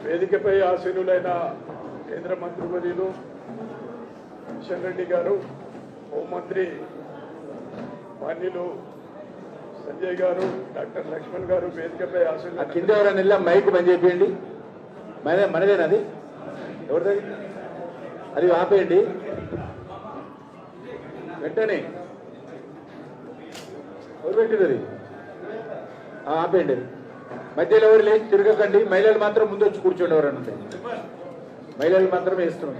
వేదికపై ఆసీనులైన కేంద్ర మంత్రివర్యులు కిషన్ రెడ్డి గారు, హోంమంత్రి మాన్యులు సంజయ్ గారు, డాక్టర్ లక్ష్మణ్ గారు, వేదికపై ఆసీనులు. కింద ఎవరైనా మైక్ బంద్ చేయండి. మనదేనది ఎవరిది? అది ఆపేయండి వెంటనే. ఎవరు పెట్టింది అది? ఆపేయండి. మధ్యలో ఎవరు లేచి తిరగకండి. మహిళలు మాత్రం ముందు వచ్చి కూర్చోండి. ఎవరైనా ఉంటే మహిళలు మాత్రమే ఇస్తున్నాం.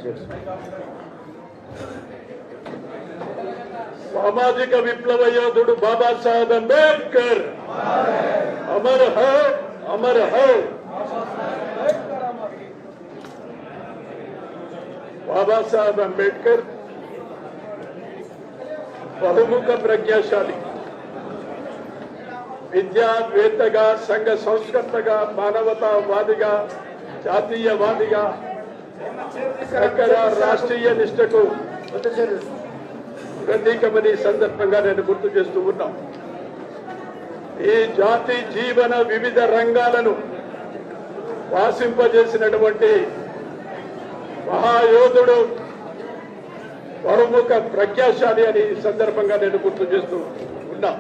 సామాజిక విప్లవ యోధుడు బాబాసాహెబ్ అంబేద్కర్ అమర్ హై, అమర్ హై. బాబాసాహెబ్ అంబేద్కర్ బహుముఖ ప్రజ్ఞాశాలి, విద్యావేత్తగా, సంఘ సంస్కర్తగా, మానవతావాదిగా, జాతీయవాదిగా, సకల రాష్ట్రీయ నిష్టకు ప్రతీకమని సందర్భంగా నేను గుర్తు చేస్తూ ఉన్నాం. ఈ జాతి జీవన వివిధ రంగాలను వాసింపజేసినటువంటి మహాయోధుడు, బహుముఖ ప్రజ్ఞాశాలి అని ఈ సందర్భంగా నేను గుర్తు చేస్తూ ఉన్నా.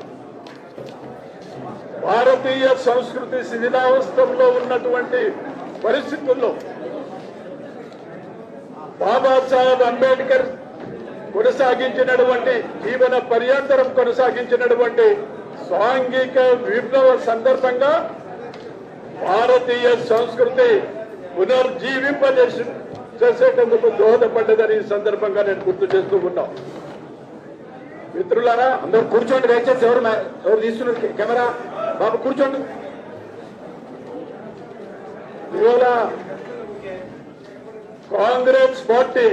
భారతీయ సంస్కృతి శిథిలావస్థలో ఉన్నటువంటి పరిస్థితుల్లో బాబాసాహెబ్ అంబేద్కర్ కొనసాగించినటువంటి జీవన పర్యంతరం కొనసాగించినటువంటి సాంఘిక విప్లవ సందర్భంగా భారతీయ సంస్కృతి చేసేటందుకు దోహదపడ్డదని ఈ సందర్భంగా నేను గుర్తు చేస్తూ ఉన్నాం. మిత్రులారా, అందరూ కూర్చోండి. దయచేసి ఎవరు తీస్తున్నారు కెమెరా? బాబు కూర్చోండి. ఇవాళ కాంగ్రెస్ పార్టీ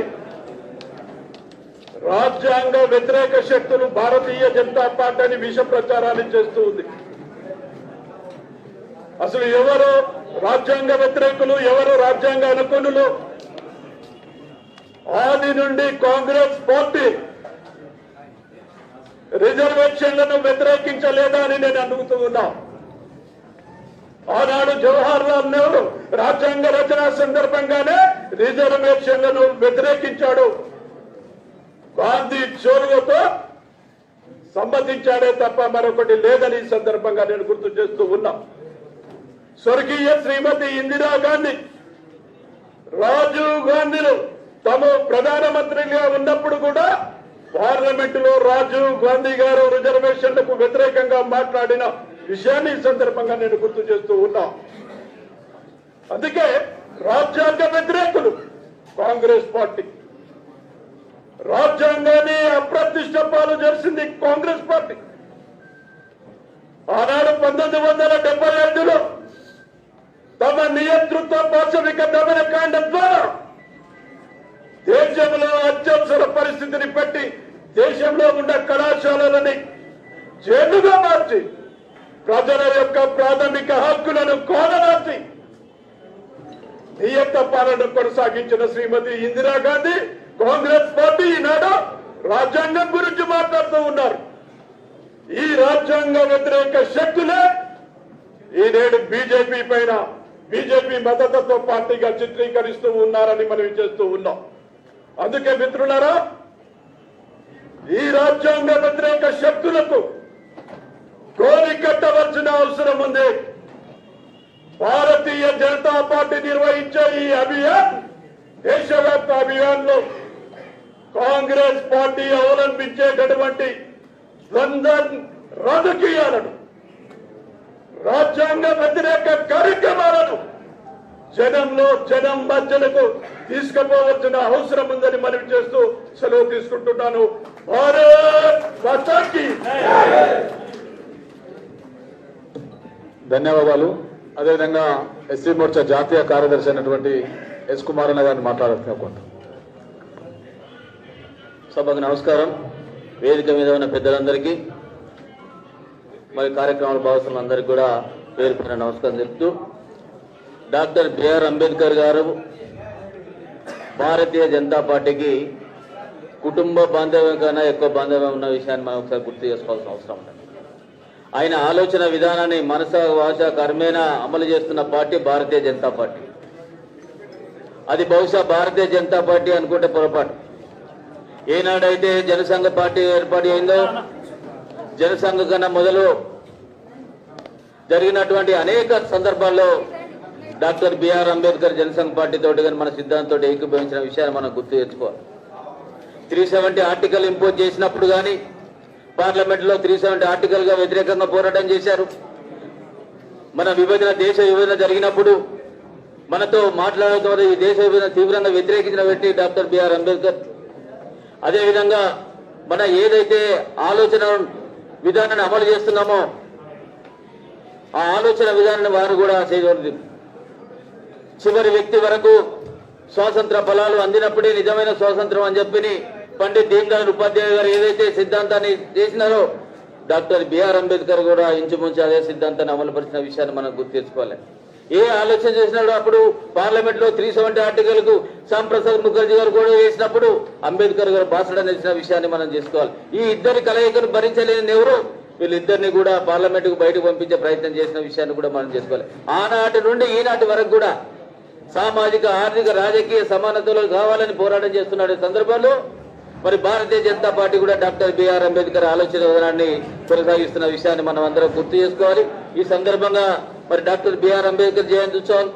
రాజ్యాంగ వ్యతిరేక శక్తులు భారతీయ జనతా పార్టీని విష ప్రచారాన్ని చేస్తూ ఉంది. అసలు ఎవరు రాజ్యాంగ వ్యతిరేకులు, ఎవరు రాజ్యాంగ అనుకూలులు? ఆది నుండి కాంగ్రెస్ పార్టీ రిజర్వేషన్లను వ్యతిరేకించలేదా అని నేను అడుగుతూ ఉన్నా. ఆనాడు జవహర్ లాల్ నెహ్రూ రాజ్యాంగ రచన సందర్భంగానే రిజర్వేషన్లను వ్యతిరేకించాడు. గాంధీ చొరవతో సంబంధించాడే తప్ప మరొకటి లేదని ఈ సందర్భంగా నేను గుర్తు చేస్తూ ఉన్నా. స్వర్గీయ శ్రీమతి ఇందిరాగాంధీ, రాజీవ్ గాంధీలు తాము ప్రధానమంత్రిగా ఉన్నప్పుడు కూడా పార్లమెంటులో రాజీవ్ గాంధీ గారు రిజర్వేషన్లకు వ్యతిరేకంగా మాట్లాడిన విషయాన్ని ఈ సందర్భంగా నేను గుర్తు చేస్తూ ఉన్నా. అందుకే రాజ్యాంగ వ్యతిరేకులు కాంగ్రెస్ పార్టీ. రాజ్యాంగాన్ని అప్రతిష్ట పాలు చేసింది కాంగ్రెస్ పార్టీ. ఆనాడు 1975లో తమ నియంతృత్వ పాశవిక దమన కాండం ద్వారా దేశంలో అత్యవసర పరిస్థితిని పెట్టి దేశంలో ఉన్న కళాశాలలని జైలుగా మార్చి ప్రజల యొక్క ప్రాథమిక హక్కులను కోలరాసి నియంత పాలన కొనసాగించిన శ్రీమతి ఇందిరాగాంధీ, కాంగ్రెస్ పార్టీ ఈనాడు రాజ్యాంగం గురించి మాట్లాడుతూ ఉన్నారు. ఈ రాజ్యాంగ వ్యతిరేక శక్తులే ఈనేడు బీజేపీ పైన బీజేపీ మద్దతుతో పార్టీగా చిత్రీకరిస్తూ ఉన్నారని మనం చేస్తూ ఉన్నాం. అందుకే మిత్రులారా, ఈ రాజ్యాంగ వ్యతిరేక శక్తులకు గోరి కట్టవలసిన అవసరం ఉంది. భారతీయ జనతా పార్టీ నిర్వహించే ఈ అభియాన్, దేశవ్యాప్త అభియాన్ లో కాంగ్రెస్ పార్టీ అవలంబించేటటువంటి ద్వంద్వ రాజకీయాలను, రాజ్యాంగ వ్యతిరేక కార్యక్రమాలను జనం మధ్యలకు తీసుకుపోవలసిన అవసరం ఉందని మనవి చేస్తూ సెలవు తీసుకుంటున్నాను. భారత్ మాతా కీ ధన్యవాదాలు. అదేవిధంగా ఎస్సీ మోర్చా జాతీయ కార్యదర్శి అయినటువంటి ఎస్ కుమార్ అన్న గారిని మాట్లాడుతున్నా. సభకు నమస్కారం. వేదిక మీద ఉన్న పెద్దలందరికీ, మరి కార్యక్రమాల భాగస్వాములందరికీ కూడా పేరు పేరున నమస్కారం చెప్తూ, డాక్టర్ బిఆర్ అంబేద్కర్ గారు భారతీయ జనతా పార్టీకి కుటుంబ బాంధవ్యం కన్నా ఎక్కువ బాంధవ్యం ఉన్న విషయాన్ని మనం ఒకసారి గుర్తు చేసుకోవాల్సిన అవసరం ఉంది. ఆయన ఆలోచన విధానాన్ని మనస వాచ కర్మేణ అమలు చేస్తున్న పార్టీ భారతీయ జనతా పార్టీ. అది బహుశా భారతీయ జనతా పార్టీ అనుకుంటే పొరపాటు. ఏనాడైతే జనసంఘ పార్టీ ఏర్పాటు అయిందో, జనసంఘ కన్నా మొదలు జరిగినటువంటి అనేక సందర్భాల్లో doctor B R Ambedkar Jana Sangh party తోటి కానీ మన సిద్ధాంతంతో ఏకీభవించిన విషయాన్ని మనం గుర్తు తెచ్చుకోవాలి. 370 ఆర్టికల్ ఇంపోజ్ చేసినప్పుడు కానీ పార్లమెంట్ లో 370 ఆర్టికల్ గా వ్యతిరేకంగా పోరాటం చేశారు. మన విభజన, దేశ విభజన జరిగినప్పుడు మనతో మాట్లాడుతూ ఈ దేశ విభజన తీవ్రంగా వ్యతిరేకించిన వ్యక్తి డాక్టర్ బిఆర్ అంబేద్కర్. అదేవిధంగా మన ఏదైతే ఆలోచన విధానాన్ని అమలు చేస్తున్నామో ఆ ఆలోచన విధానాన్ని వారు కూడా చేయగలరు. చివరి వ్యక్తి వరకు స్వాతంత్ర ఫలాలు అందినప్పుడే నిజమైన స్వాతంత్రం అని చెప్పి పండిత్ దీన్ దయాళ్ ఉపాధ్యాయ గారు ఏదైతే సిద్ధాంతాన్ని చేసినారో డాక్టర్ బిఆర్ అంబేద్కర్ కూడా ఇంచుమించు అదే సిద్ధాంతాన్ని అమలుపరిచిన విషయాన్ని మనం గుర్తు తెచ్చుకోవాలి. ఏ ఆలోచన చేసినాడు అప్పుడు పార్లమెంట్ లో 370 ఆర్టికల్ కు శ్యామ్ ప్రసాద్ ముఖర్జీ గారు కూడా వేసినప్పుడు అంబేద్కర్ గారు భాషణ ఇచ్చిన విషయాన్ని మనం చేసుకోవాలి. ఈ ఇద్దరి కలయికను భరించలేని ఎవరు వీళ్ళిద్దరిని కూడా పార్లమెంట్ కు బయటకు పంపించే ప్రయత్నం చేసిన విషయాన్ని కూడా మనం చేసుకోవాలి. ఆనాటి నుండి ఈనాటి వరకు కూడా సామాజిక, ఆర్థిక, రాజకీయ సమానతలు కావాలని పోరాటం చేస్తున్న సందర్భంలో మరి భారతీయ జనతా పార్టీ కూడా డాక్టర్ బిఆర్ అంబేద్కర్ ఆలోచన విధానాన్ని కొనసాగిస్తున్న విషయాన్ని మనం అందరం గుర్తు చేసుకోవాలి. ఈ సందర్భంగా మరి డాక్టర్ బిఆర్ అంబేద్కర్ జయంతి ఉత్సవం,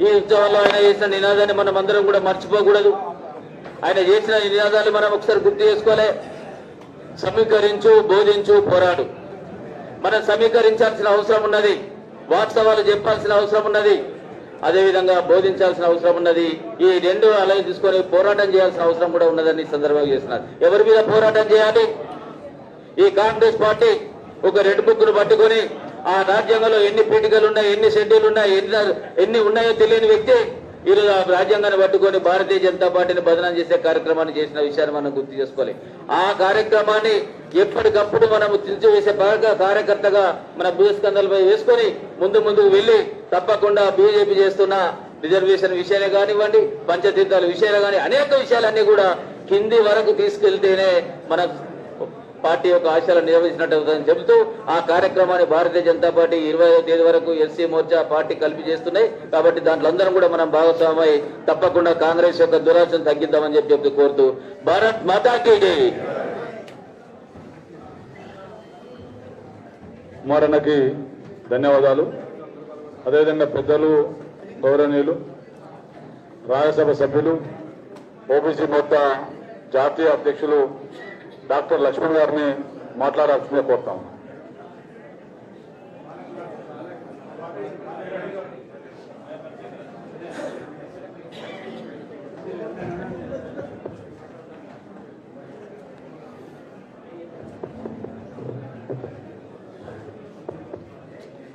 ఈ ఉత్సవంలో ఆయన చేసిన నినాదాన్ని మనం అందరం కూడా మర్చిపోకూడదు. ఆయన చేసిన నినాదాలు మనం ఒకసారి గుర్తు చేసుకోవాలి. సమీకరించు, బోధించు, పోరాడు. మనం సమీకరించాల్సిన అవసరం ఉన్నది, వాస్తవాలు చెప్పాల్సిన అవసరం ఉన్నది, అదేవిధంగా బోధించాల్సిన అవసరం ఉన్నది. ఈ రెండు అలా తీసుకొని పోరాటం చేయాల్సిన అవసరం కూడా ఉన్నదని సందర్భంగా చేస్తున్నారు. ఎవరి మీద పోరాటం చేయాలి? ఈ కాంగ్రెస్ పార్టీ ఒక రెడ్ బుక్ ను పట్టుకొని ఆ రాజ్యాంగంలో ఎన్ని పీఠికలు ఉన్నాయి, ఎన్ని షెడ్యూల్ ఉన్నాయి, ఎన్ని ఉన్నాయో తెలియని వ్యక్తి ఈరోజు ఆ రాజ్యాంగాన్ని పట్టుకొని భారతీయ జనతా పార్టీని బదనాం చేసే కార్యక్రమాన్ని చేసిన విషయాన్ని మనం గుర్తు చేసుకోవాలి. ఆ కార్యక్రమాన్ని ఎప్పటికప్పుడు మనం తీర్చివేసే కార్యకర్తగా మన భూస్కంధాలపై వేసుకొని ముందుకు వెళ్లి తప్పకుండా బీజేపీ చేస్తున్న రిజర్వేషన్ విషయాలే కానివ్వండి, పంచతీర్థాల విషయాలే కానీ అనేక విషయాలన్నీ కూడా కింది వరకు తీసుకెళ్తేనే మన పార్టీ యొక్క ఆశయాలను నిర్వహించినట్టు అవుతుందని చెబుతూ ఆ కార్యక్రమాన్ని భారతీయ జనతా పార్టీ 20వ తేదీ వరకు ఎస్సీ మోర్చా పార్టీ కలిపి చేస్తున్నాయి. కాబట్టి దాంట్లో అందరం కూడా మనం భాగస్వామై తప్పకుండా కాంగ్రెస్ యొక్క దురాశను తగ్గిద్దామని చెప్పి కోరుతూ భారత్ మాతాకి జై. కుమారన్నకి ధన్యవాదాలు. అదేవిధంగా పెద్దలు, గౌరవనీయులు, రాజ్యసభ సభ్యులు, ఓబీసీ మోర్చా జాతీయ అధ్యక్షులు డాక్టర్ లక్ష్మణ్ గారిని మాట్లాడాల్సిందే కోరుతాం.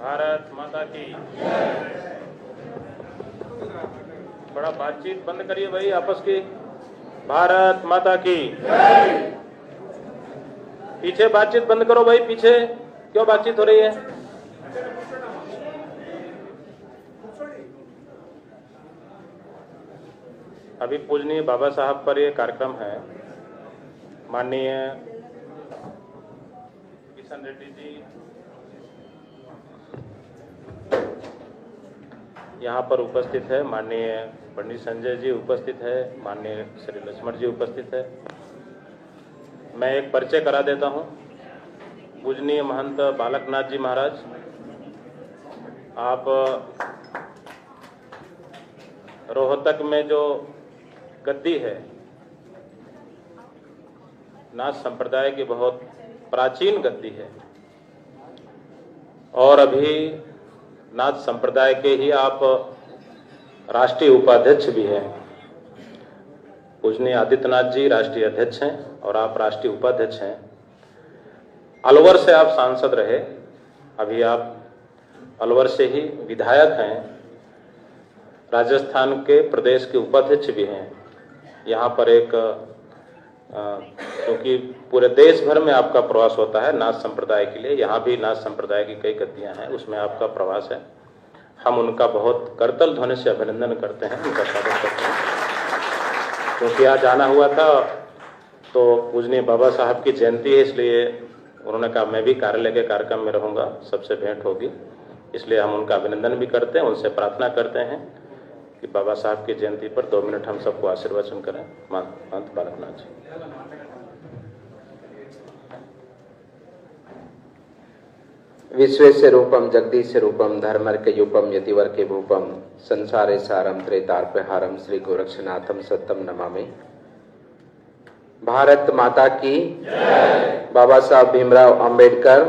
भारत माता की। बड़ा बातचीत बंद करिए भाई आपस की। भारत माता की। पीछे बातचीत बंद करो भाई, पीछे क्यों बातचीत हो रही है? अभी पूजनीय बाबा साहब पर यह कार्यक्रम है। माननीय किशन रेड्डी जी यहाँ पर उपस्थित है, माननीय पंडित संजय जी उपस्थित है, माननीय श्री लक्ष्मण जी उपस्थित है। मैं एक परिचय करा देता हूँ। पूजनीय महंत बालकनाथ जी महाराज, आप रोहतक में जो गद्दी है, नाथ संप्रदाय की बहुत प्राचीन गद्दी है और अभी नाथ संप्रदाय के ही आप राष्ट्रीय उपाध्यक्ष भी हैं। पूजनीय आदित्यनाथ जी राष्ट्रीय अध्यक्ष हैं और आप राष्ट्रीय उपाध्यक्ष हैं। अलवर से आप सांसद रहे, अभी आप अलवर से ही विधायक हैं, राजस्थान के प्रदेश के उपाध्यक्ष भी हैं। यहाँ पर एक क्योंकि पूरे देश भर में आपका प्रवास होता है नाथ संप्रदाय के लिए, यहाँ भी नाथ संप्रदाय की कई गद्दियाँ हैं, उसमें आपका प्रवास है। हम उनका बहुत करतल ध्वनि से अभिनंदन करते हैं, उनका स्वागत करते हैं। क्योंकि आज आना हुआ था तो पूजनीय बाबा साहब की जयंती है, इसलिए उन्होंने कहा मैं भी कार्यालय के कार्यक्रम में रहूंगा, सबसे भेंट होगी, इसलिए हम उनका अभिनंदन भी करते हैं, उनसे प्रार्थना करते हैं कि बाबा साहब की जयंती पर 2 मिनट हम सबको आशीर्वचन करें। महंत बालकनाथ जी। विश्वेश्वर रूपम जगदीश रूपम धर्मर्कयूपम यतिवर्के भूपम संसारे सारम त्रेतार्पहारम श्री गोरक्षनाथम सत्यम नमामि। भारत माता की बाबा साहब भीमराव अंबेडकर।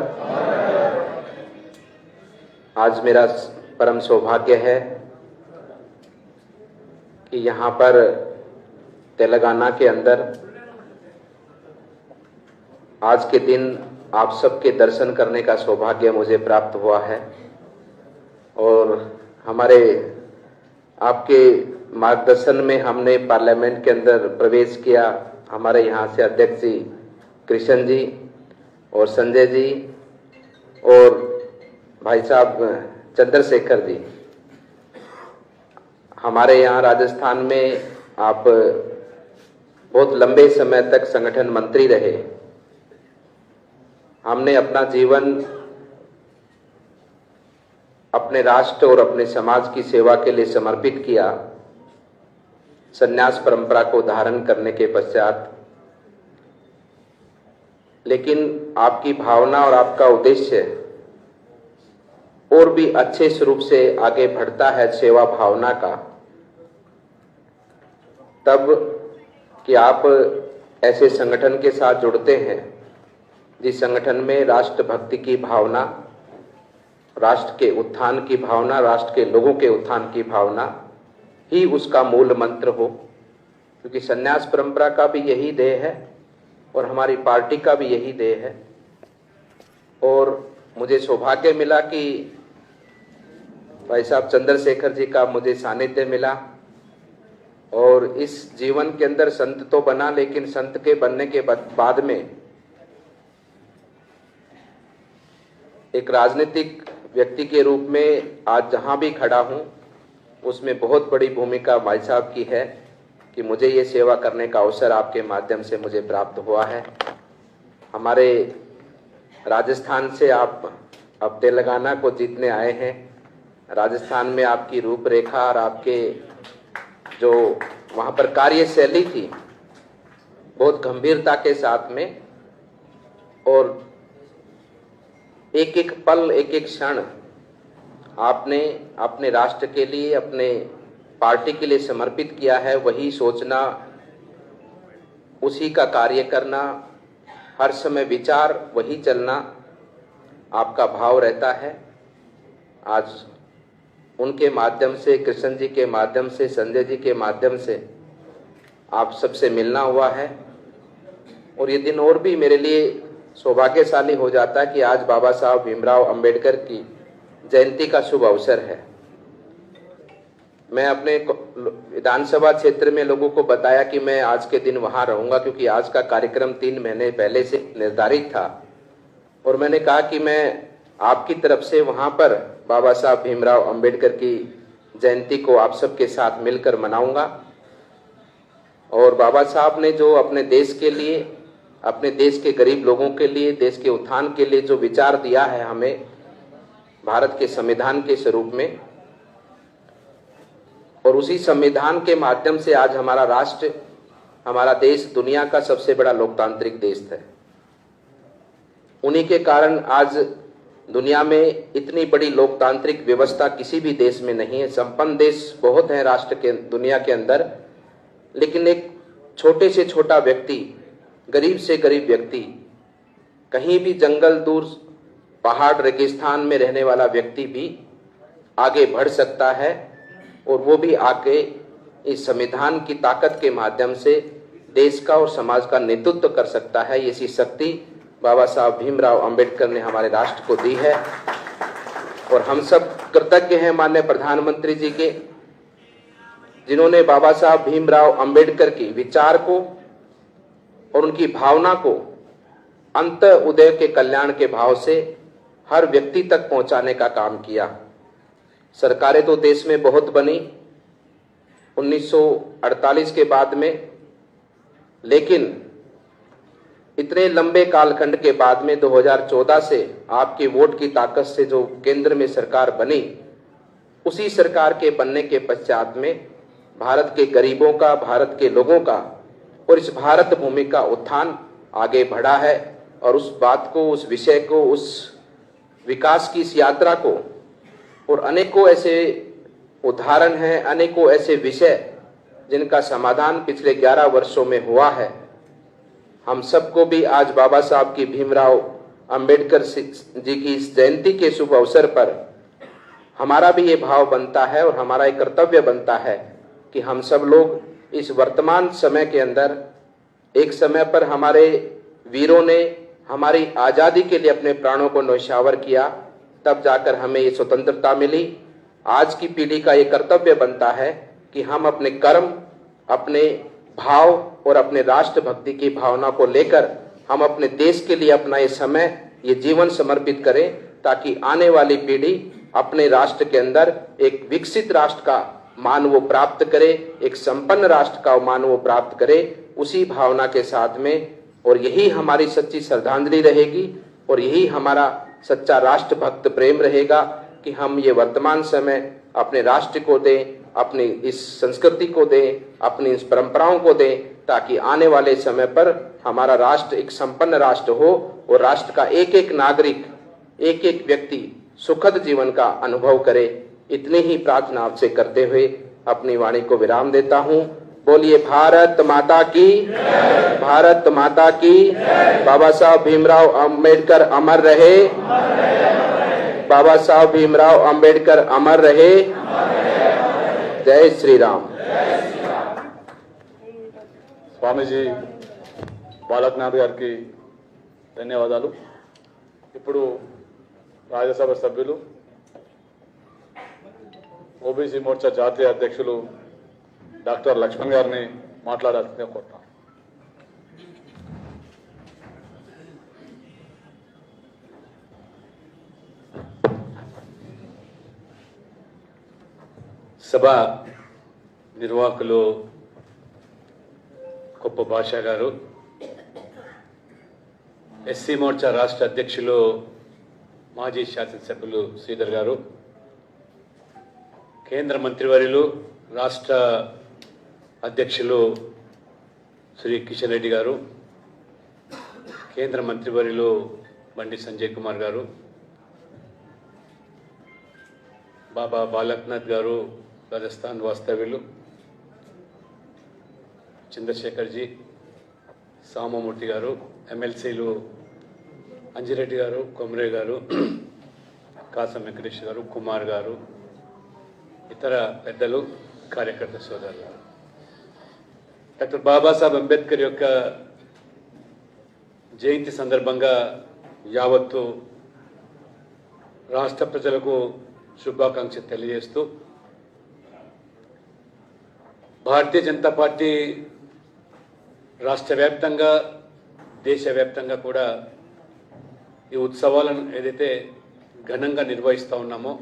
आज मेरा परम सौभाग्य है कि यहाँ पर तेलंगाना के अंदर आज के दिन आप सबके दर्शन करने का सौभाग्य मुझे प्राप्त हुआ है और हमारे आपके मार्गदर्शन में हमने पार्लियामेंट के अंदर प्रवेश किया। हमारे यहाँ से अध्यक्ष जी कृष्ण जी और संजय जी और भाई साहब चंद्रशेखर जी, हमारे यहाँ राजस्थान में आप बहुत लंबे समय तक संगठन मंत्री रहे। हमने अपना जीवन अपने राष्ट्र और अपने समाज की सेवा के लिए समर्पित किया। संन्यास परंपरा को धारण करने के पश्चात, लेकिन आपकी भावना और आपका उद्देश्य और भी अच्छे स्वरूप से आगे बढ़ता है सेवा भावना का, तब कि आप ऐसे संगठन के साथ जुड़ते हैं जिस संगठन में राष्ट्र भक्ति की भावना, राष्ट्र के उत्थान की भावना, राष्ट्र के लोगों के उत्थान की भावना ही उसका मूल मंत्र हो। क्योंकि संन्यास परंपरा का भी यही ध्येय है और हमारी पार्टी का भी यही ध्येय है। और मुझे सौभाग्य मिला कि भाई साहब चंद्रशेखर जी का मुझे सानिध्य मिला और इस जीवन के अंदर संत तो बना, लेकिन संत के बनने के बाद में एक राजनीतिक व्यक्ति के रूप में आज जहां भी खड़ा हूं, उसमें बहुत बड़ी भूमिका भाई साहब की है कि मुझे ये सेवा करने का अवसर आपके माध्यम से मुझे प्राप्त हुआ है। हमारे राजस्थान से आप अब तेलंगाना को जीतने आए हैं। राजस्थान में आपकी रूपरेखा और आपके जो वहाँ पर कार्यशैली थी बहुत गंभीरता के साथ में, और एक एक पल एक एक क्षण आपने अपने राष्ट्र के लिए, अपने पार्टी के लिए समर्पित किया है। वही सोचना, उसी का कार्य करना, हर समय विचार वही चलना आपका भाव रहता है। आज उनके माध्यम से, कृष्ण जी के माध्यम से, संजय जी के माध्यम से आप सबसे मिलना हुआ है और ये दिन और भी मेरे लिए सौभाग्यशाली हो जाता है कि आज बाबा साहब भीमराव अंबेडकर की जयंती का शुभ अवसर है। मैं अपने विधानसभा क्षेत्र में लोगों को बताया कि मैं आज के दिन वहां रहूंगा, क्योंकि आज का कार्यक्रम 3 महीने पहले से निर्धारित था और मैंने कहा कि मैं आपकी तरफ से वहां पर बाबा साहब भीमराव अंबेडकर की जयंती को आप सबके साथ मिलकर मनाऊंगा। और बाबा साहब ने जो अपने देश के लिए, अपने देश के गरीब लोगों के लिए, देश के उत्थान के लिए जो विचार दिया है हमें भारत के संविधान के स्वरूप में, और उसी संविधान के माध्यम से आज हमारा राष्ट्र, हमारा देश दुनिया का सबसे बड़ा लोकतांत्रिक देश है। उन्हीं के कारण आज दुनिया में इतनी बड़ी लोकतांत्रिक व्यवस्था किसी भी देश में नहीं है। संपन्न देश बहुत हैं राष्ट्र के दुनिया के अंदर, लेकिन एक छोटे से छोटा व्यक्ति, गरीब से गरीब व्यक्ति, कहीं भी जंगल दूर पहाड़ रेगिस्तान में रहने वाला व्यक्ति भी आगे बढ़ सकता है और वो भी आके इस संविधान की ताकत के माध्यम से देश का और समाज का नेतृत्व कर सकता है। ऐसी शक्ति बाबा साहब भीमराव अंबेडकर ने हमारे राष्ट्र को दी है और हम सब कृतज्ञ हैं माननीय प्रधानमंत्री जी के, जिन्होंने बाबा साहब भीमराव अंबेडकर की विचार को और उनकी भावना को अंत उदय के कल्याण के भाव से हर व्यक्ति तक पहुंचाने का काम किया। सरकारें तो देश में बहुत बनी 1948 के बाद में, लेकिन इतने लंबे कालखंड के बाद में 2014 से आपके वोट की ताकत से जो केंद्र में सरकार बनी, उसी सरकार के बनने के पश्चात में भारत के गरीबों का, भारत के लोगों का और इस भारत भूमि का उत्थान आगे बढ़ा है। और उस बात को, उस विषय को, उस विकास की इस यात्रा को, और अनेकों ऐसे उदाहरण हैं, अनेकों ऐसे विषय जिनका समाधान पिछले 11 वर्षों में हुआ है। हम सबको भी आज बाबा साहब की भीमराव अंबेडकर जी की इस जयंती के शुभ अवसर पर हमारा भी ये भाव बनता है और हमारा एक कर्तव्य बनता है कि हम सब लोग इस वर्तमान समय के अंदर, एक समय पर हमारे वीरों ने हमारी आजादी के लिए अपने प्राणों को न्यौछावर किया, तब जाकर हमें ये स्वतंत्रता मिली। आज की पीढ़ी का ये कर्तव्य बनता है कि हम अपने कर्म, अपने भाव और अपने राष्ट्रभक्ति की भावना को लेकर हम अपने देश के लिए अपना ये समय, ये जीवन समर्पित करें, ताकि आने वाली पीढ़ी अपने राष्ट्र के अंदर एक विकसित राष्ट्र का मान वो प्राप्त करे, एक संपन्न राष्ट्र का मान वो प्राप्त करे, उसी भावना के साथ में। और यही हमारी सच्ची श्रद्धांजलि रहेगी और यही हमारा सच्चा राष्ट्रभक्त प्रेम रहेगा कि हम ये वर्तमान समय अपने राष्ट्र को दें, अपनी इस संस्कृति को दें, अपनी इस परंपराओं को दें, ताकि आने वाले समय पर हमारा राष्ट्र एक संपन्न राष्ट्र हो और राष्ट्र का एक एक नागरिक, एक एक व्यक्ति सुखद जीवन का अनुभव करे। इतनी ही प्रार्थना आपसे करते हुए अपनी वाणी को विराम देता हूँ। बोलिए भारत माता की, भारत माता की। बाबा साहब भीमराव अंबेडकर अमर रहे, बाबा साहब भीमराव अंबेडकर अमर रहे। जय श्री राम। స్వామీజీ బాలకనాథ్ గారికి ధన్యవాదాలు. ఇప్పుడు రాజ్యసభ సభ్యులు, ఓబీసీ మోర్చా జాతీయ అధ్యక్షులు డాక్టర్ లక్ష్మణ్ గారిని మాట్లాడాల్సిందిగా కోరుతాను. సభ నిర్వాహకులు కొప్ప భాషా గారు, ఎస్సీ మోర్చా రాష్ట్ర అధ్యక్షులు మాజీ శాసనసభ్యులు శ్రీధర్ గారు, కేంద్ర మంత్రివర్యులు రాష్ట్ర అధ్యక్షులు శ్రీ కిషన్ రెడ్డి గారు, కేంద్ర మంత్రివర్యులు బండి సంజయ్ కుమార్ గారు, బాబా బాలకనాథ్ గారు రాజస్థాన్ వాస్తవ్యులు, చంద్రశేఖర్జీ, సామమూర్తి గారు, ఎమ్మెల్సీలు అంజిరెడ్డి గారు, కొమరే గారు, కాసం వెంకటేష్ గారు, కుమార్ గారు, ఇతర పెద్దలు, కార్యకర్త సోదరులు, డాక్టర్ బాబాసాహెబ్ అంబేద్కర్ యొక్క జయంతి సందర్భంగా యావత్తు రాష్ట్ర ప్రజలకు శుభాకాంక్షలు తెలియజేస్తూ, భారతీయ జనతా పార్టీ రాష్ట్ర వ్యాప్తంగా, దేశవ్యాప్తంగా కూడా ఈ ఉత్సవాలను ఏదైతే ఘనంగా నిర్వహిస్తూ ఉన్నామో,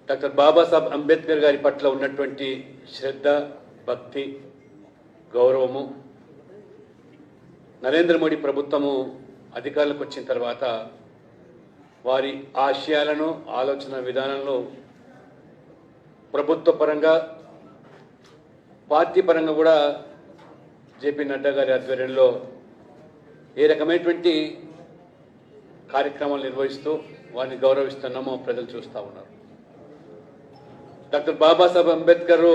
డాక్టర్ బాబాసాహెబ్ అంబేద్కర్ గారి పట్ల ఉన్నటువంటి శ్రద్ధ, భక్తి, గౌరవము నరేంద్ర మోడీ ప్రభుత్వము అధికారంలోకి వచ్చిన తర్వాత వారి ఆశయాలను, ఆలోచన విధానంలో ప్రభుత్వ పరంగా, పార్టీ పరంగా కూడా జేపీ నడ్డా గారి ఆధ్వర్యంలో ఏ రకమైనటువంటి కార్యక్రమాలు నిర్వహిస్తూ వారిని గౌరవిస్తున్నామో ప్రజలు చూస్తూ ఉన్నారు. డాక్టర్ బాబాసాహెబ్ అంబేద్కర్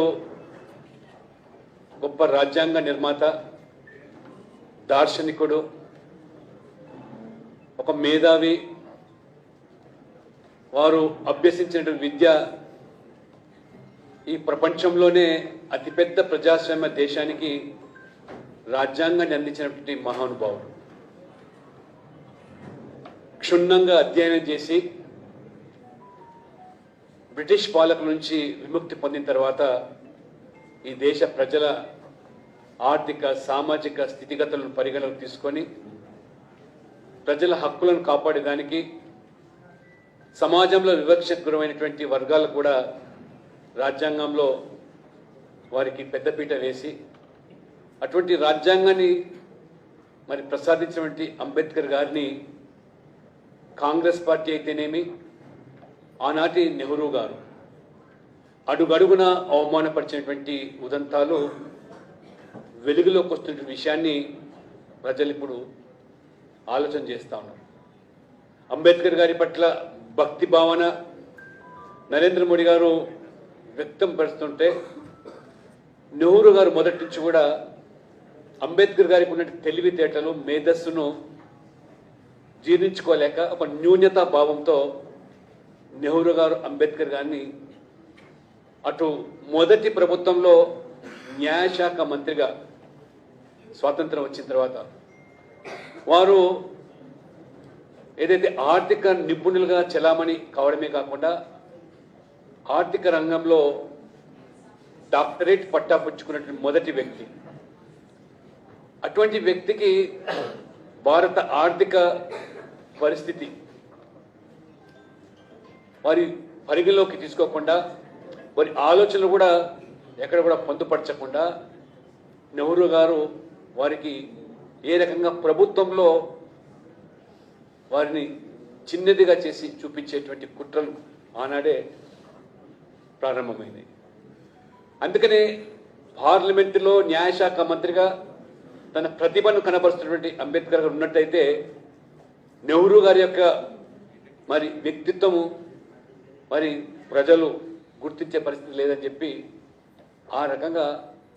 గొప్ప రాజ్యాంగ నిర్మాత, దార్శనికుడు, ఒక మేధావి. వారు అభ్యసించిన విద్య ఈ ప్రపంచంలోనే అతిపెద్ద ప్రజాస్వామ్య దేశానికి రాజ్యాంగాన్ని అందించినటువంటి మహానుభావుడు. క్షుణ్ణంగా అధ్యయనం చేసి బ్రిటిష్ పాలకుల నుంచి విముక్తి పొందిన తర్వాత ఈ దేశ ప్రజల ఆర్థిక, సామాజిక స్థితిగతులను పరిగణలోకి తీసుకొని ప్రజల హక్కులను కాపాడేదానికి, సమాజంలో వివక్షకు గురైనటువంటి వర్గాలకు కూడా రాజ్యాంగంలో వారికి పెద్దపీట వేసి అటువంటి రాజ్యాంగాన్ని మరి ప్రసాదించినటువంటి అంబేద్కర్ గారిని కాంగ్రెస్ పార్టీ అయితేనేమి, ఆనాటి నెహ్రూ గారు అడుగడుగున అవమానపరిచినటువంటి ఉదంతాలు వెలుగులోకి వస్తున్న విషయాన్ని ప్రజలు ఇప్పుడు ఆలోచన చేస్తూ ఉన్నారు. అంబేద్కర్ గారి పట్ల భక్తి భావన నరేంద్ర మోడీ గారు వ్యక్తం పరుస్తుంటే, నెహ్రూ గారు మొదటి నుంచి కూడా అంబేద్కర్ గారికి ఉన్న తెలివితేటలు, మేధస్సును జీర్ణించుకోలేక ఒక న్యూనతా భావంతో నెహ్రూ గారు అంబేద్కర్ గారిని అటు మొదటి ప్రభుత్వంలో న్యాయశాఖ మంత్రిగా స్వాతంత్రం వచ్చిన తర్వాత వారు ఏదైతే ఆర్థిక నిపుణులుగా చలామణి కావడమే కాకుండా ఆర్థిక రంగంలో డాక్టరేట్ పట్టా పుచ్చుకున్నటువంటి మొదటి వ్యక్తి. అటువంటి వ్యక్తికి భారత ఆర్థిక పరిస్థితి వారి పరిగణలోకి తీసుకోకుండా, వారి ఆలోచనలు కూడా ఎక్కడ కూడా పొందుపరచకుండా నెహ్రూ గారు వారికి ఏ రకంగా ప్రభుత్వంలో వారిని చిన్నదిగా చేసి చూపించేటువంటి కుట్రలు ఆనాడే ప్రారంభమైంది. అందుకనే పార్లమెంటులో న్యాయశాఖ మంత్రిగా తన ప్రతిభను కనబరుస్తున్నటువంటి అంబేద్కర్ గారు ఉన్నట్టయితే నెహ్రూ గారి యొక్క మరి వ్యక్తిత్వము మరి ప్రజలు గుర్తించే పరిస్థితి లేదని చెప్పి ఆ రకంగా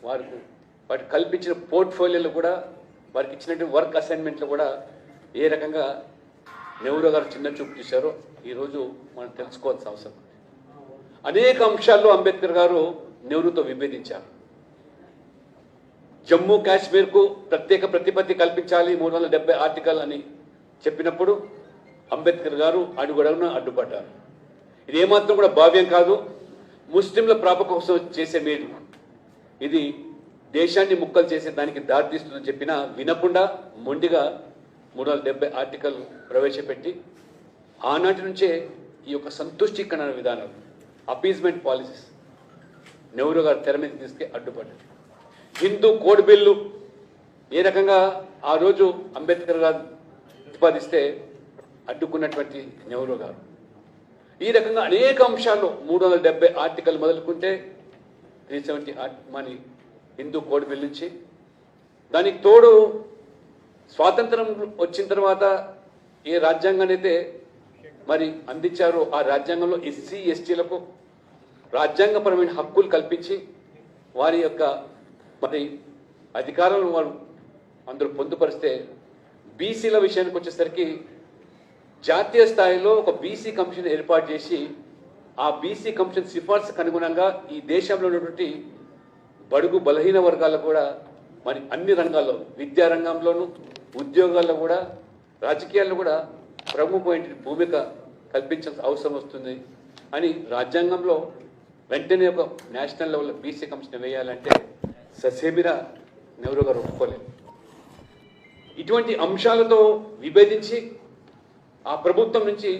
వారికి కల్పించిన పోర్ట్ఫోలియోలు కూడా, వారికి ఇచ్చినటువంటి వర్క్ అసైన్మెంట్లు కూడా ఏ రకంగా నెహ్రూ గారు చిన్న చూపు చూశారో ఈరోజు మనం తెలుసుకోవాల్సిన అవసరం. అనేక అంశాల్లో అంబేద్కర్ గారు నెహ్రూతో విభేదించారు. జమ్మూ కాశ్మీర్కు ప్రత్యేక ప్రతిపత్తి కల్పించాలి 370 ఆర్టికల్ అని చెప్పినప్పుడు అంబేద్కర్ గారు అడుగడుగున అడ్డుపడ్డారు. ఇది ఏమాత్రం కూడా భావ్యం కాదు, ముస్లింల ప్రాపక కోసం చేసే మేలు, ఇది దేశాన్ని ముక్కలు చేసే దానికి దారితీస్తుందని చెప్పినా వినకుండా మొండిగా 370 ఆర్టికల్ ప్రవేశపెట్టి ఆనాటి నుంచే ఈ యొక్క సంతుష్టీకరణ విధానాలు, అపీజ్మెంట్ పాలసీస్ నెహ్రూ గారు తెర మీద తీసుకే అడ్డుపడ్డారు. హిందూ కోడ్ బిల్లు ఏ రకంగా ఆ రోజు అంబేద్కర్ గారు ప్రతిపాదిస్తే అడ్డుకున్నటువంటి నెహ్రూ గారు ఈ రకంగా అనేక అంశాల్లో 370 ఆర్టికల్ మొదలుకుంటే 370 మన హిందూ కోడ్ బిల్ నుంచి, దానికి తోడు స్వాతంత్రం వచ్చిన తర్వాత ఏ రాజ్యాంగాన్ని అయితే మరి అందించారో ఆ రాజ్యాంగంలో ఎస్సీ ఎస్టీలకు రాజ్యాంగపరమైన హక్కులు కల్పించి వారి యొక్క మరి అధికారాలను వారు అందరూ పొందుపరిస్తే, బీసీల విషయానికి వచ్చేసరికి జాతీయ స్థాయిలో ఒక బీసీ కమిషన్ ఏర్పాటు చేసి ఆ బీసీ కమిషన్ సిఫార్సుకు అనుగుణంగా ఈ దేశంలో ఉన్నటువంటి బడుగు బలహీన వర్గాలకు కూడా మరి అన్ని రంగాల్లో, విద్యా రంగంలోనూ, ఉద్యోగాల్లో కూడా, రాజకీయాల్లో కూడా ప్రముఖమైన భూమిక కల్పించాల్సిన అవసరం వస్తుంది అని రాజ్యాంగంలో వెంటనే ఒక నేషనల్ లెవెల్లో బీసీ కమిషన్ వేయాలంటే ససేమిరా నెహ్రూ గారు ఒప్పుకోలేదు. ఇటువంటి అంశాలతో విభేదించి ఆ ప్రభుత్వం నుంచి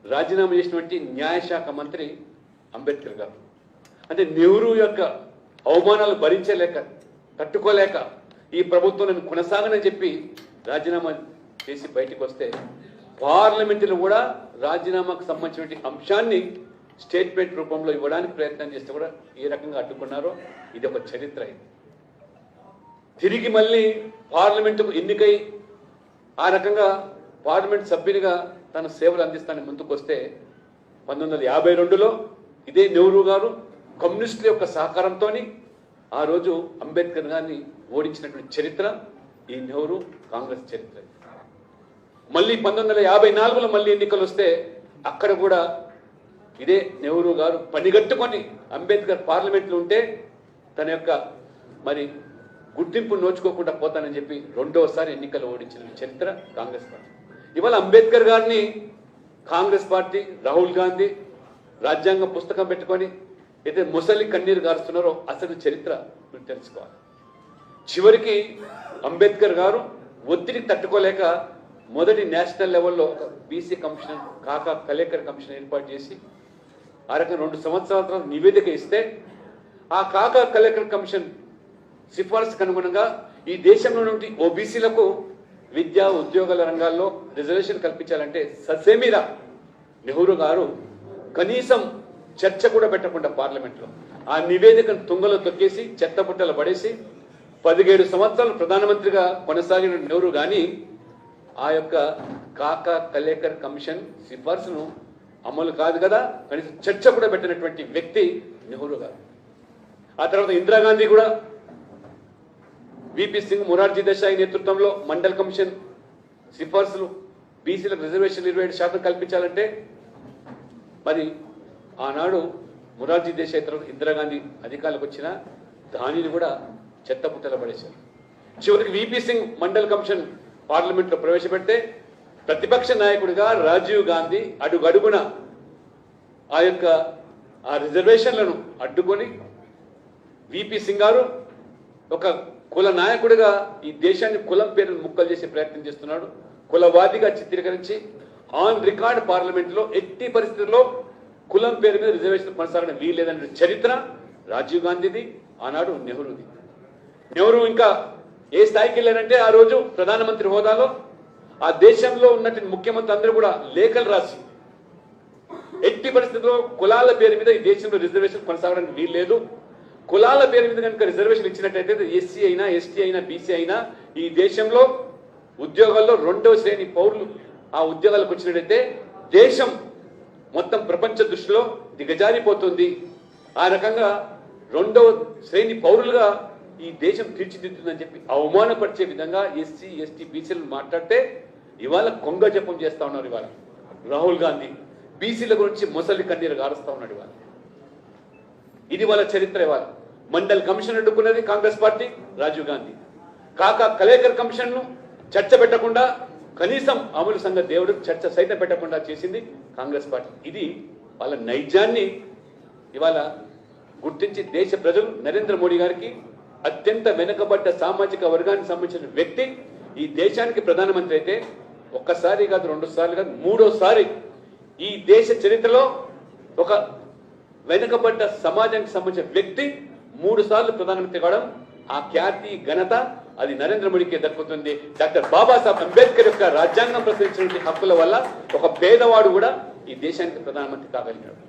రాజీనామా చేసినటువంటి న్యాయశాఖ మంత్రి అంబేద్కర్ గారు. అంటే నెహ్రూ యొక్క అవమానాలు భరించలేక, తట్టుకోలేక ఈ ప్రభుత్వం నేను కొనసాగనని చెప్పి రాజీనామా చేసి బయటకు వస్తే పార్లమెంటులో కూడా రాజీనామాకు సంబంధించిన అంశాన్ని స్టేట్మెంట్ రూపంలో ఇవ్వడానికి ప్రయత్నం చేస్తే కూడా ఏ రకంగా అడ్డుకున్నారో ఇది ఒక చరిత్ర. ఇది తిరిగి మళ్ళీ పార్లమెంటుకు ఎన్నికై ఆ రకంగా పార్లమెంట్ సభ్యునిగా తన సేవలు అందిస్తానని ముందుకు వస్తే 1952లో ఇదే నెహ్రూ గారు కమ్యూనిస్టుల యొక్క సహకారంతో ఆ రోజు అంబేద్కర్ గారిని ఓడించినటువంటి చరిత్ర ఈ నెహ్రూ కాంగ్రెస్ చరిత్ర. మళ్ళీ 1954లో మళ్ళీ ఎన్నికలు వస్తే అక్కడ కూడా ఇదే నెహ్రూ గారు పనిగట్టుకొని అంబేద్కర్ పార్లమెంట్లో ఉంటే తన యొక్క మరి గుర్తింపు నోచుకోకుండా పోతానని చెప్పి రెండోసారి ఎన్నికలు ఓడించిన చరిత్ర కాంగ్రెస్ పార్టీ. ఇవాళ అంబేద్కర్ గారిని కాంగ్రెస్ పార్టీ, రాహుల్ గాంధీ రాజ్యాంగ పుస్తకం పెట్టుకొని అయితే ముసలి కన్నీరు గారుస్తున్నారో అసలు చరిత్ర మీరు తెలుసుకోవాలి. చివరికి అంబేద్కర్ గారు ఒత్తిడి తట్టుకోలేక మొదటి నేషనల్ లెవెల్లో ఒక బీసీ కమిషన్, కాకా కలేకర్ కమిషన్ ఏర్పాటు చేసి ఆ రకంగా 2 సంవత్సరాల తర్వాత నివేదిక ఇస్తే ఆ కాకా కలేకర్ కమిషన్ సిఫార్సుకు అనుగుణంగా ఈ దేశంలో నుండి ఓబీసీలకు విద్యా ఉద్యోగాల రంగాల్లో రిజర్వేషన్ కల్పించాలంటే ససేమిరా నెహ్రూ గారు కనీసం చర్చ కూడా పెట్టకుండా పార్లమెంట్లో ఆ నివేదికను తుంగలో తొక్కేసి చెత్తపుట్టలో పడేసి 17 సంవత్సరాలు ప్రధానమంత్రిగా కొనసాగిన నెహ్రూ కానీ ఆ యొక్క కాకా కలేకర్ కమిషన్ సిఫార్సును అమలు కాదు కదా కనీసం చర్చ కూడా పెట్టినటువంటి వ్యక్తి నెహ్రూ గారు. ఆ తర్వాత ఇందిరాగాంధీ కూడా విపి సింగ్, మొరార్జీ దేశాయ్ నేతృత్వంలో మండల్ కమిషన్ సిఫార్సులు బీసీలకు రిజర్వేషన్ 27% కల్పించాలంటే మరి ఆనాడు మొరార్జీ దేశాయ్ తర్వాత ఇందిరాగాంధీ అధికారులకు వచ్చిన దానిని కూడా చెత్తపుట్టలో పడేశారు. చివరికి విపి సింగ్ మండల్ కమిషన్ పార్లమెంట్లో ప్రవేశపెడితే ప్రతిపక్ష నాయకుడిగా రాజీవ్ గాంధీ అడుగడుగున ఆ రిజర్వేషన్లను అడ్డుకొని విపి సింగ్ గారు ఒక కుల నాయకుడిగా ఈ దేశాన్ని కులం పేరును ముక్కలు చేసే ప్రయత్నం చేస్తున్నాడు. కులవాదిగా చిత్రీకరించి ఆన్ రికార్డ్ పార్లమెంట్లో ఎట్టి పరిస్థితుల్లో కులం పేరు మీద రిజర్వేషన్ కొనసాగడం వీల్లేదనే చరిత్ర రాజీవ్ గాంధీది, ఆనాడు నెహ్రూది. నెహ్రూ ఇంకా ఏ స్థాయికి వెళ్ళారంటే ఆ రోజు ప్రధానమంత్రి హోదాలో ఆ దేశంలో ఉన్నటువంటి ముఖ్యమంత్రి అందరూ కూడా లేఖలు రాసి ఎట్టి పరిస్థితుల్లో కులాల పేరు మీద ఈ దేశంలో రిజర్వేషన్ కొనసాగడానికి వీల్లేదు, కులాల పేరు మీద కనుక రిజర్వేషన్ ఇచ్చినట్టయితే ఎస్సీ అయినా ఎస్టీ అయినా బీసీ అయినా ఈ దేశంలో ఉద్యోగాల్లో 2వ శ్రేణి పౌరులు ఆ ఉద్యోగాలకు వచ్చినట్టయితే దేశం మొత్తం ప్రపంచ దృష్టిలో దిగజారిపోతుంది. ఆ రకంగా 2వ శ్రేణి పౌరులుగా ఈ దేశం తీర్చిదిద్దుతుందని చెప్పి అవమానపరిచే విధంగా ఎస్సీ ఎస్టీ బీసీలను మాట్లాడితే ఇవాళ కొంగ జపం చేస్తా ఉన్నారు. ఇవాళ రాహుల్ గాంధీ బీసీల గురించి మొసలి కన్నీరు గారుస్తా ఉన్నాడు. ఇవాళ ఇది వాళ్ళ చరిత్ర. ఇవాళ మండల్ కమిషన్ అడ్డుకున్నది కాంగ్రెస్ పార్టీ, రాజీవ్ గాంధీ. కాకా కలేకర్ కమిషన్ ను చర్చ పెట్టకుండా కనీసం అమలు సంఘ దేవుడు చర్చ సైతం పెట్టకుండా చేసింది కాంగ్రెస్ పార్టీ. ఇది వాళ్ళ నైజాన్ని ఇవాళ గుర్తించి దేశ ప్రజలు నరేంద్ర మోడీ గారికి అత్యంత వెనుకబడ్డ సామాజిక వర్గానికి సంబంధించిన వ్యక్తి ఈ దేశానికి ప్రధానమంత్రి అయితే ఒక్కసారి కాదు, 2 సార్లు కాదు, 3వసారి ఈ దేశ చరిత్రలో ఒక వెనుకబడ్డ సమాజానికి సంబంధించిన వ్యక్తి 3 సార్లు ప్రధానమంత్రి కావడం, ఆ ఖ్యాతి ఘనత అది నరేంద్ర మోడీకి దక్కుతుంది. డాక్టర్ బాబాసాహెబ్ అంబేద్కర్ యొక్క రాజ్యాంగం ప్రశ్నించినటువంటి హక్కుల వల్ల ఒక పేదవాడు కూడా ఈ దేశానికి ప్రధానమంత్రి కాగలిగాడు.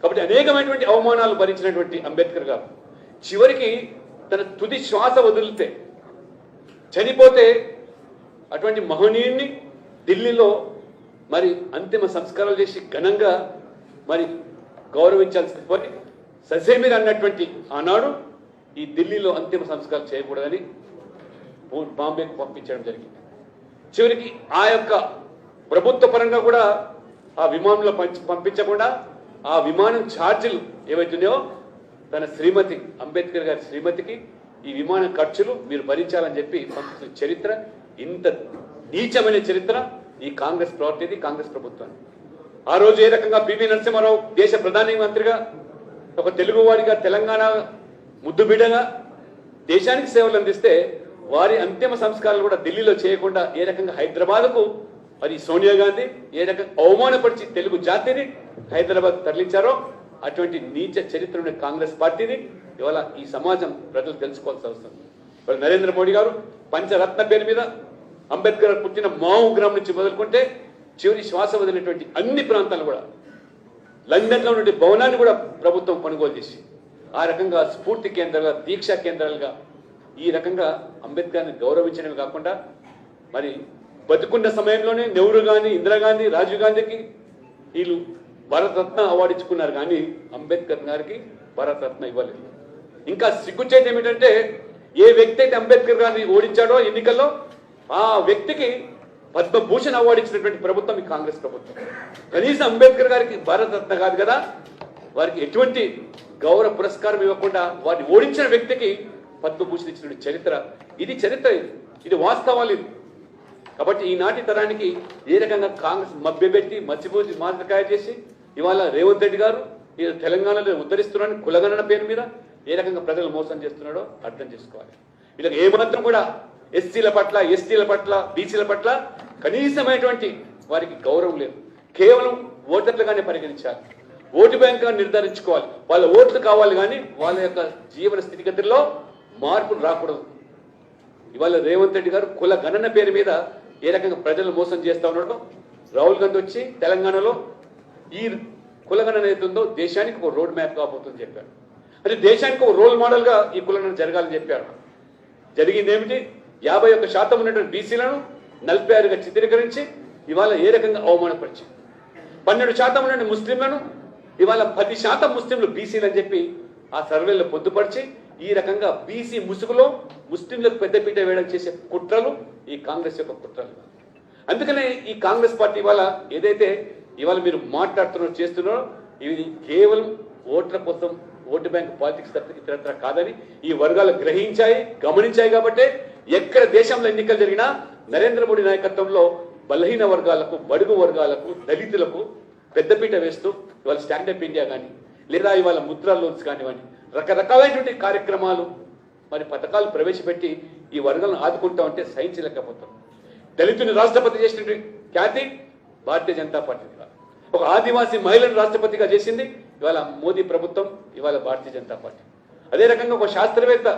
కాబట్టి అనేకమైనటువంటి అవమానాలు భరించినటువంటి అంబేద్కర్ గారు చివరికి తన తుది శ్వాస వదిలితే చనిపోతే అటువంటి మహనీయుణ్ణి ఢిల్లీలో మరి అంతిమ సంస్కారాలు చేసి ఘనంగా మరి గౌరవించాల్సి పోయి ససేమిర్ అన్నటువంటి ఆనాడు ఈ ఢిల్లీలో అంతిమ సంస్కారం చేయకూడదని బాంబేకు పంపించడం జరిగింది. చివరికి ఆ యొక్క ప్రభుత్వ పరంగా కూడా ఆ విమానంలో పంపించకుండా ఆ విమానం ఛార్జీలు ఏవైతున్నాయో తన శ్రీమతి అంబేద్కర్ గారి శ్రీమతికి ఈ విమాన ఖర్చులు మీరు భరించాలని చెప్పి పంపించిన చరిత్ర, ఇంత నీచమైన చరిత్ర ఈ కాంగ్రెస్ పార్టీది, కాంగ్రెస్ ప్రభుత్వాన్ని. ఆ రోజు ఏ రకంగా పివి నరసింహారావు దేశ ప్రధాని మంత్రిగా ఒక తెలుగువాడిగా తెలంగాణ ముద్దుబిడ్డగా దేశానికి సేవలు అందిస్తే వారి అంతిమ సంస్కారాలు కూడా ఢిల్లీలో చేయకుండా ఏ రకంగా హైదరాబాద్కు మరి సోనియా గాంధీ ఏ రకంగా అవమానపరిచి తెలుగు జాతిని హైదరాబాద్ తరలించారో అటువంటి నీచ చరిత్ర ఉన్న కాంగ్రెస్ పార్టీని ఇవాళ ఈ సమాజం ప్రజలు తెలుసుకోవాల్సి అవసరం. ఇవాళ నరేంద్ర మోడీ గారు పంచరత్న పేరు మీద అంబేద్కర్ పుట్టిన మావు గ్రామం నుంచి మొదలుకుంటే చివరి శ్వాస వదిలినటువంటి అన్ని ప్రాంతాలు కూడా లండన్లో ఉన్నటువంటి భవనాన్ని కూడా ప్రభుత్వం కొనుగోలు చేసి ఆ రకంగా స్ఫూర్తి కేంద్రాలుగా, దీక్షా కేంద్రాలుగా ఈ రకంగా అంబేద్కర్ని గౌరవించడమే కాకుండా మరి బతుకున్న సమయంలోనే నెహ్రూ గాంధీ, ఇందిరాగాంధీ, రాజీవ్ గాంధీకి వీళ్ళు భారతరత్న అవార్డు ఇచ్చుకున్నారు, కానీ అంబేద్కర్ గారికి భారతరత్న ఇవ్వలేదు. ఇంకా సిగ్గుచేటు ఏమిటంటే ఏ వ్యక్తి అయితే అంబేద్కర్ గారిని ఓడించాడో ఎన్నికల్లో ఆ వ్యక్తికి పద్మభూషణ్ అవార్డు ఇచ్చినటువంటి ప్రభుత్వం ఈ కాంగ్రెస్ ప్రభుత్వం. కనీసం అంబేద్కర్ గారికి భారతరత్న కాదు కదా, వారికి ఎటువంటి గౌరవ పురస్కారం ఇవ్వకుండా వారిని ఓడించిన వ్యక్తికి పద్మభూషణ్ ఇచ్చిన చరిత్ర ఇది. చరిత్ర ఇది వాస్తవాలు ఇది. కాబట్టి ఈనాటి తరానికి ఏ రకంగా కాంగ్రెస్ మభ్యపెట్టి మర్చిపోయి మాదిరికాయ చేసి ఇవాళ రేవంత్ రెడ్డి గారు ఈ తెలంగాణలో ఉద్ధరిస్తున్నారని కులగణన పేరు మీద ఏ రకంగా ప్రజలు మోసం చేస్తున్నాడో అర్థం చేసుకోవాలి. వీళ్ళకి ఏమాత్రం కూడా ఎస్సీల పట్ల, ఎస్టీల పట్ల, బీసీల పట్ల కనీసమైనటువంటి వారికి గౌరవం లేదు. కేవలం ఓటర్లుగానే పరిగణించాలి, ఓటు బ్యాంకుగా నిర్ధారించుకోవాలి. వాళ్ళ ఓట్లు కావాలి, కానీ వాళ్ళ యొక్క జీవన స్థితిగతుల్లో మార్పులు రాకూడదు. ఇవాళ రేవంత్ రెడ్డి గారు కుల గణన పేరు మీద ఏ రకంగా ప్రజలను మోసం చేస్తా ఉన్నాడో, రాహుల్ గాంధీ వచ్చి తెలంగాణలో ఈ కులగణన ఏతుందో దేశానికి ఒక రోడ్ మ్యాప్ కాబోతుందని చెప్పారు. అంటే దేశానికి ఒక రోల్ మోడల్గా ఈ కులగణన జరగాలని చెప్పారు. జరిగింది ఏమిటి? 51% ఉన్నటువంటి బీసీలను 46గా చిత్రీకరించి ఇవాళ ఏ రకంగా అవమానపరిచి, 12% ఉన్నటువంటి ముస్లింలను ఇవాళ 10% ముస్లింలు బీసీలు అని చెప్పి ఆ సర్వేలో పొందుపరిచి ఈ రకంగా బీసీ ముసుగులో ముస్లింలకు పెద్దపీట వేయడం చేసే కుట్రలు ఈ కాంగ్రెస్ యొక్క కుట్రలు. అందుకనే ఈ కాంగ్రెస్ పార్టీ ఏదైతే ఇవాళ మీరు మాట్లాడుతున్నారో చేస్తున్నారో ఇది కేవలం ఓట్ల కోసం, ఓటు బ్యాంక్ పాలిటిక్స్ తప్ప ఇతరత్ర కాదని ఈ వర్గాలు గ్రహించాయి, గమనించాయి. కాబట్టి ఎక్కడ దేశంలో ఎన్నికలు జరిగినా నరేంద్ర మోడీ నాయకత్వంలో బలహీన వర్గాలకు, బడుగు వర్గాలకు, దళితులకు పెద్దపీట వేస్తూ ఇవాళ స్టాండప్ ఇండియా కానీ లేదా ఇవాళ ముద్రా లోన్స్ కానివ్వండి రకరకాలైనటువంటి కార్యక్రమాలు మరి పథకాలు ప్రవేశపెట్టి ఈ వర్గాలను ఆదుకుంటా ఉంటే సహించలేకపోతాం. దళితుని రాష్ట్రపతి చేసినటువంటి ఖ్యాతి భారతీయ జనతా పార్టీ. ఒక ఆదివాసీ మహిళను రాష్ట్రపతిగా చేసింది ఇవాళ మోదీ ప్రభుత్వం, ఇవాళ భారతీయ జనతా పార్టీ. అదే రకంగా ఒక శాస్త్రవేత్త,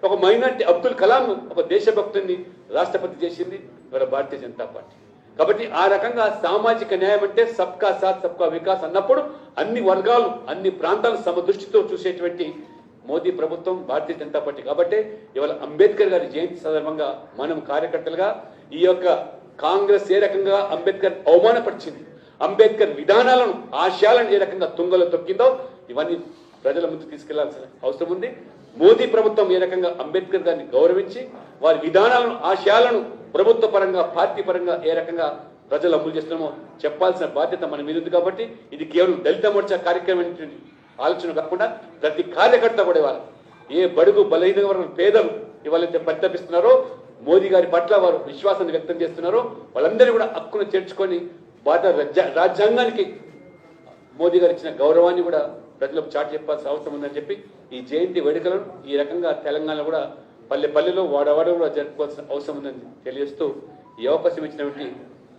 ఒక మైనార్టీ అబ్దుల్ కలాం ఒక దేశభక్తుని రాష్ట్రపతి చేసింది ఇవాళ భారతీయ జనతా పార్టీ. కాబట్టి ఆ రకంగా సామాజిక న్యాయం అంటే సబ్కా సాత్ సబ్కా వికాస్ అన్నప్పుడు అన్ని వర్గాలు, అన్ని ప్రాంతాలు సమదృష్టితో చూసేటువంటి మోదీ ప్రభుత్వం, భారతీయ జనతా పార్టీ. కాబట్టి ఇవాళ అంబేద్కర్ గారి జయంతి సందర్భంగా మనం కార్యకర్తలుగా ఈ యొక్క కాంగ్రెస్ ఏ రకంగా అంబేద్కర్ అవమానపరిచింది, అంబేద్కర్ విధానాలను, ఆశయాలను ఏ రకంగా తుంగలో తొక్కిందో ఇవన్నీ ప్రజల ముందు తీసుకెళ్లాల్సిన అవసరం ఉంది. మోదీ ప్రభుత్వం ఏ రకంగా అంబేద్కర్ గారిని గౌరవించి వారి విధానాలను, ఆశయాలను ప్రభుత్వ పరంగా, పార్టీ పరంగా ఏ రకంగా ప్రజలు అమలు చేస్తున్నామో చెప్పాల్సిన బాధ్యత మన మీద ఉంది. కాబట్టి ఇది కేవలం దళిత మోర్చా కార్యక్రమం ఆలోచన కాకుండా ప్రతి కార్యకర్త కూడా ఇవాళ ఏ బడుగు బలహీన వర్గం పేదలు ఇవాళైతే పరితపిస్తున్నారో, మోదీ గారి పట్ల వారు విశ్వాసాన్ని వ్యక్తం చేస్తున్నారో వాళ్ళందరినీ కూడా హక్కును చేర్చుకొని రాజ్యాంగానికి మోదీ గారు ఇచ్చిన గౌరవాన్ని కూడా ప్రజలకు చాటి చెప్పాల్సిన అవసరం ఉందని చెప్పి ఈ జయంతి వేడుకలను ఈ రకంగా తెలంగాణలో కూడా పల్లె పల్లెలో, వాడవాడలో కూడా జరుపుకోవాల్సిన అవసరం ఉందని తెలియజేస్తూ ఈ అవకాశం ఇచ్చినటువంటి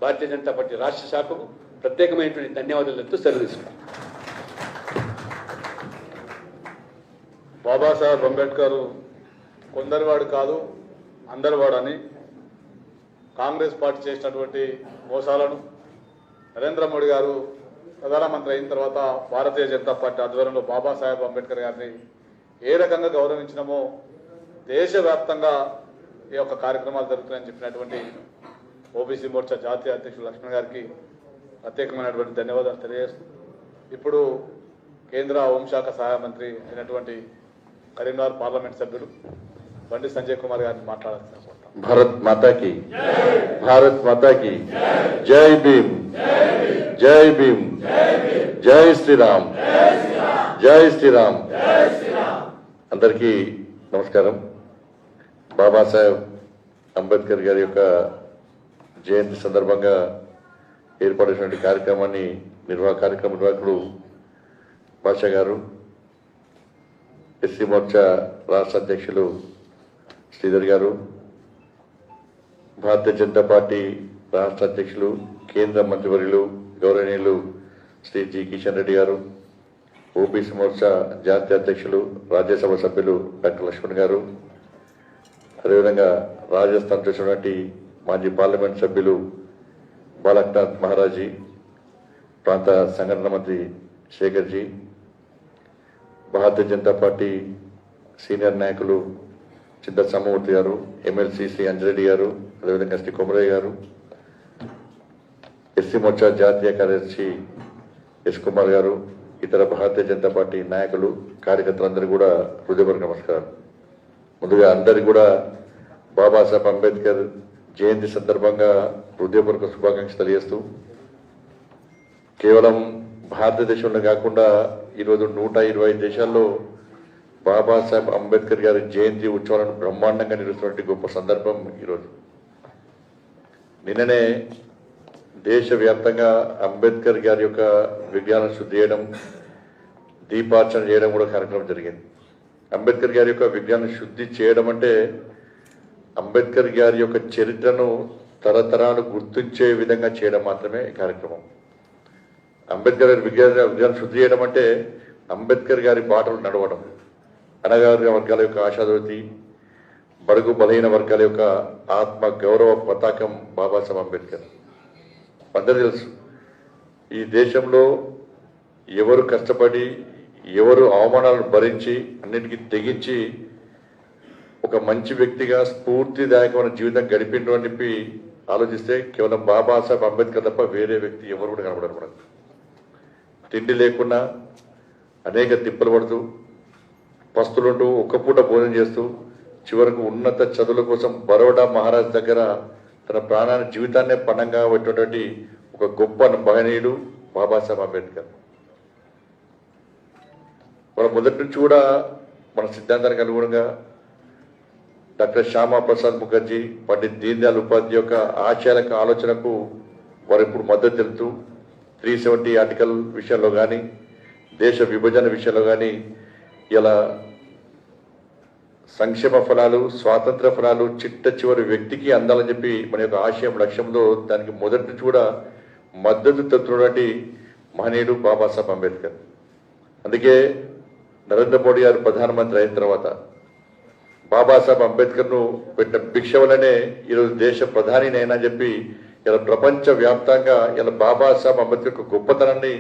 భారతీయ జనతా పార్టీ రాష్ట్ర శాఖకు ప్రత్యేకమైనటువంటి ధన్యవాదాలతో సెలవు తీసుకున్నాను. బాబాసాహెబ్ అంబేద్కర్ కొందరివాడు కాదు అందరివాడు అని కాంగ్రెస్ పార్టీ చేసినటువంటి మోసాలను నరేంద్ర మోడీ గారు ప్రధానమంత్రి అయిన తర్వాత భారతీయ జనతా పార్టీ ఆధ్వర్యంలో బాబాసాహెబ్ అంబేద్కర్ గారిని ఏ రకంగా గౌరవించినామో దేశవ్యాప్తంగా ఈ యొక్క కార్యక్రమాలు జరుగుతున్నాయని చెప్పినటువంటి ఓబీసీ మోర్చా జాతీయ అధ్యక్షుడు లక్ష్మణ్ గారికి ప్రత్యేకమైనటువంటి ధన్యవాదాలు తెలియజేస్తూ ఇప్పుడు కేంద్ర హోంశాఖ సహాయ మంత్రి అయినటువంటి కరీంనగర్ పార్లమెంట్ సభ్యులు బండి సంజయ్ కుమార్ గారిని మాట్లాడాల్సిన भारत माता की, भारत माता की जय भीम, जय भीम, जय श्री राम, जय श्री राम. అందరికీ నమస్కారం. బాబాసాహెబ్ అంబేద్కర్ గారి యొక్క జయంతి సందర్భంగా ఏర్పాటు చేసినటువంటి కార్యక్రమాన్ని కార్యక్రమ నిర్వాహకుడు భాషా గారు, ఎస్సీ మోర్చా రాష్ట్ర అధ్యక్షులు శ్రీధర్ గారు, భారతీయ జనతా పార్టీ రాష్ట్ర అధ్యక్షులు, కేంద్ర మంత్రివర్యులు గౌరవనీయులు శ్రీ జి కిషన్ రెడ్డి గారు, ఓబీసీ మోర్చా జాతీయ అధ్యక్షులు, రాజ్యసభ సభ్యులు డాక్టర్ లక్ష్మణ్ గారు, అదేవిధంగా రాజస్థాన్ చేసినటువంటి మాజీ పార్లమెంట్ సభ్యులు బాలక్నాథ్ మహారాజీ, ప్రాంత సంఘటన మంత్రి Shekhar G, Bharatiya Janata party senior నాయకులు చింత సమ్మూర్తి గారు, ఎమ్మెల్సీ శ్రీ అంజిరెడ్డి గారు, అదేవిధంగా శ్రీ కొమరయ్య గారు, ఎస్సీ మోర్చా జాతీయ కార్యదర్శి ఎస్ కుమార్ గారు, ఇతర భారతీయ జనతా పార్టీ నాయకులు, కార్యకర్తలందరూ కూడా హృదయపూర్వక నమస్కారం. ముందుగా అందరికీ కూడా బాబాసాహెబ్ అంబేద్కర్ జయంతి సందర్భంగా హృదయపూర్వక శుభాకాంక్షలు తెలియజేస్తూ, కేవలం భారతదేశంలో కాకుండా ఈరోజు 125 దేశాల్లో బాబాసాహెబ్ అంబేద్కర్ గారి జయంతి ఉత్సవాలను బ్రహ్మాండంగా నిర్వహిస్తున్నటువంటి గొప్ప సందర్భం ఈరోజు. నిన్ననే దేశవ్యాప్తంగా అంబేద్కర్ గారి యొక్క విజ్ఞానం శుద్ధి చేయడం, దీపార్చన చేయడం కూడా కార్యక్రమం జరిగింది. అంబేద్కర్ గారి యొక్క విజ్ఞానం శుద్ధి చేయడం అంటే అంబేద్కర్ గారి యొక్క చరిత్రను తరతరాలు గుర్తించే విధంగా చేయడం మాత్రమే ఈ కార్యక్రమం. అంబేద్కర్ గారి విజ్ఞానం శుద్ధి చేయడం అంటే అంబేద్కర్ గారి బాటలు నడవడం, అణగారిన వర్గాల యొక్క ఆశాజ్యోతి, బడుగు బలహీన వర్గాల యొక్క ఆత్మ గౌరవ పతాకం బాబాసాహెబ్ అంబేద్కర్. అందరూ తెలుసు, ఈ దేశంలో ఎవరు కష్టపడి ఎవరు అవమానాలను భరించి అన్నిటికీ తెగించి ఒక మంచి వ్యక్తిగా స్ఫూర్తిదాయకమైన జీవితం గడిపిండ్రు అని చెప్పి ఆలోచిస్తే కేవలం బాబాసాహెబ్ అంబేద్కర్ తప్ప వేరే వ్యక్తి ఎవరు కూడా కనబడరు మనకు. తిండి లేకుండా అనేక తిప్పలు పడుతూ పస్తులుంటూ ఒక్క పూట భోజనం చేస్తూ చివరకు ఉన్నత చదువుల కోసం బరోడా మహారాజ్ దగ్గర తన ప్రాణాన్ని జీవితాన్నే పణంగా పెట్టినటువంటి ఒక గొప్ప మహనీయుడు బాబాసాహెబ్ అంబేద్కర్. మన మొదటి నుంచి కూడా మన సిద్ధాంతానికి అనుగుణంగా డాక్టర్ శ్యామా ప్రసాద్ ముఖర్జీ, పండిత్ దీన్ దయాళ్ ఉపాధ్యాయ యొక్క ఆశయాలకు ఆలోచనకు వారు ఇప్పుడు మద్దతు తెలుపుతూ 370 ఆర్టికల్ విషయంలో కానీ దేశ విభజన విషయంలో కానీ ఇలా సంక్షేమ ఫలాలు స్వాతంత్ర ఫలాలు చిట్ట చివరి వ్యక్తికి అందాలని చెప్పి మన యొక్క ఆశయం లక్ష్యంలో దానికి మొదటి నుంచి కూడా మద్దతు తెలుపుతున్నటువంటి మహనీయుడు బాబాసాహెబ్ అంబేద్కర్. అందుకే నరేంద్ర మోడీ గారు ప్రధానమంత్రి అయిన తర్వాత బాబాసాహెబ్ అంబేద్కర్ను పెట్టిన భిక్ష వల్లనే ఈరోజు దేశ ప్రధానినైనా చెప్పి ఇలా ప్రపంచ వ్యాప్తంగా ఇలా బాబాసాహెబ్ అంబేద్కర్ గొప్పతనాన్ని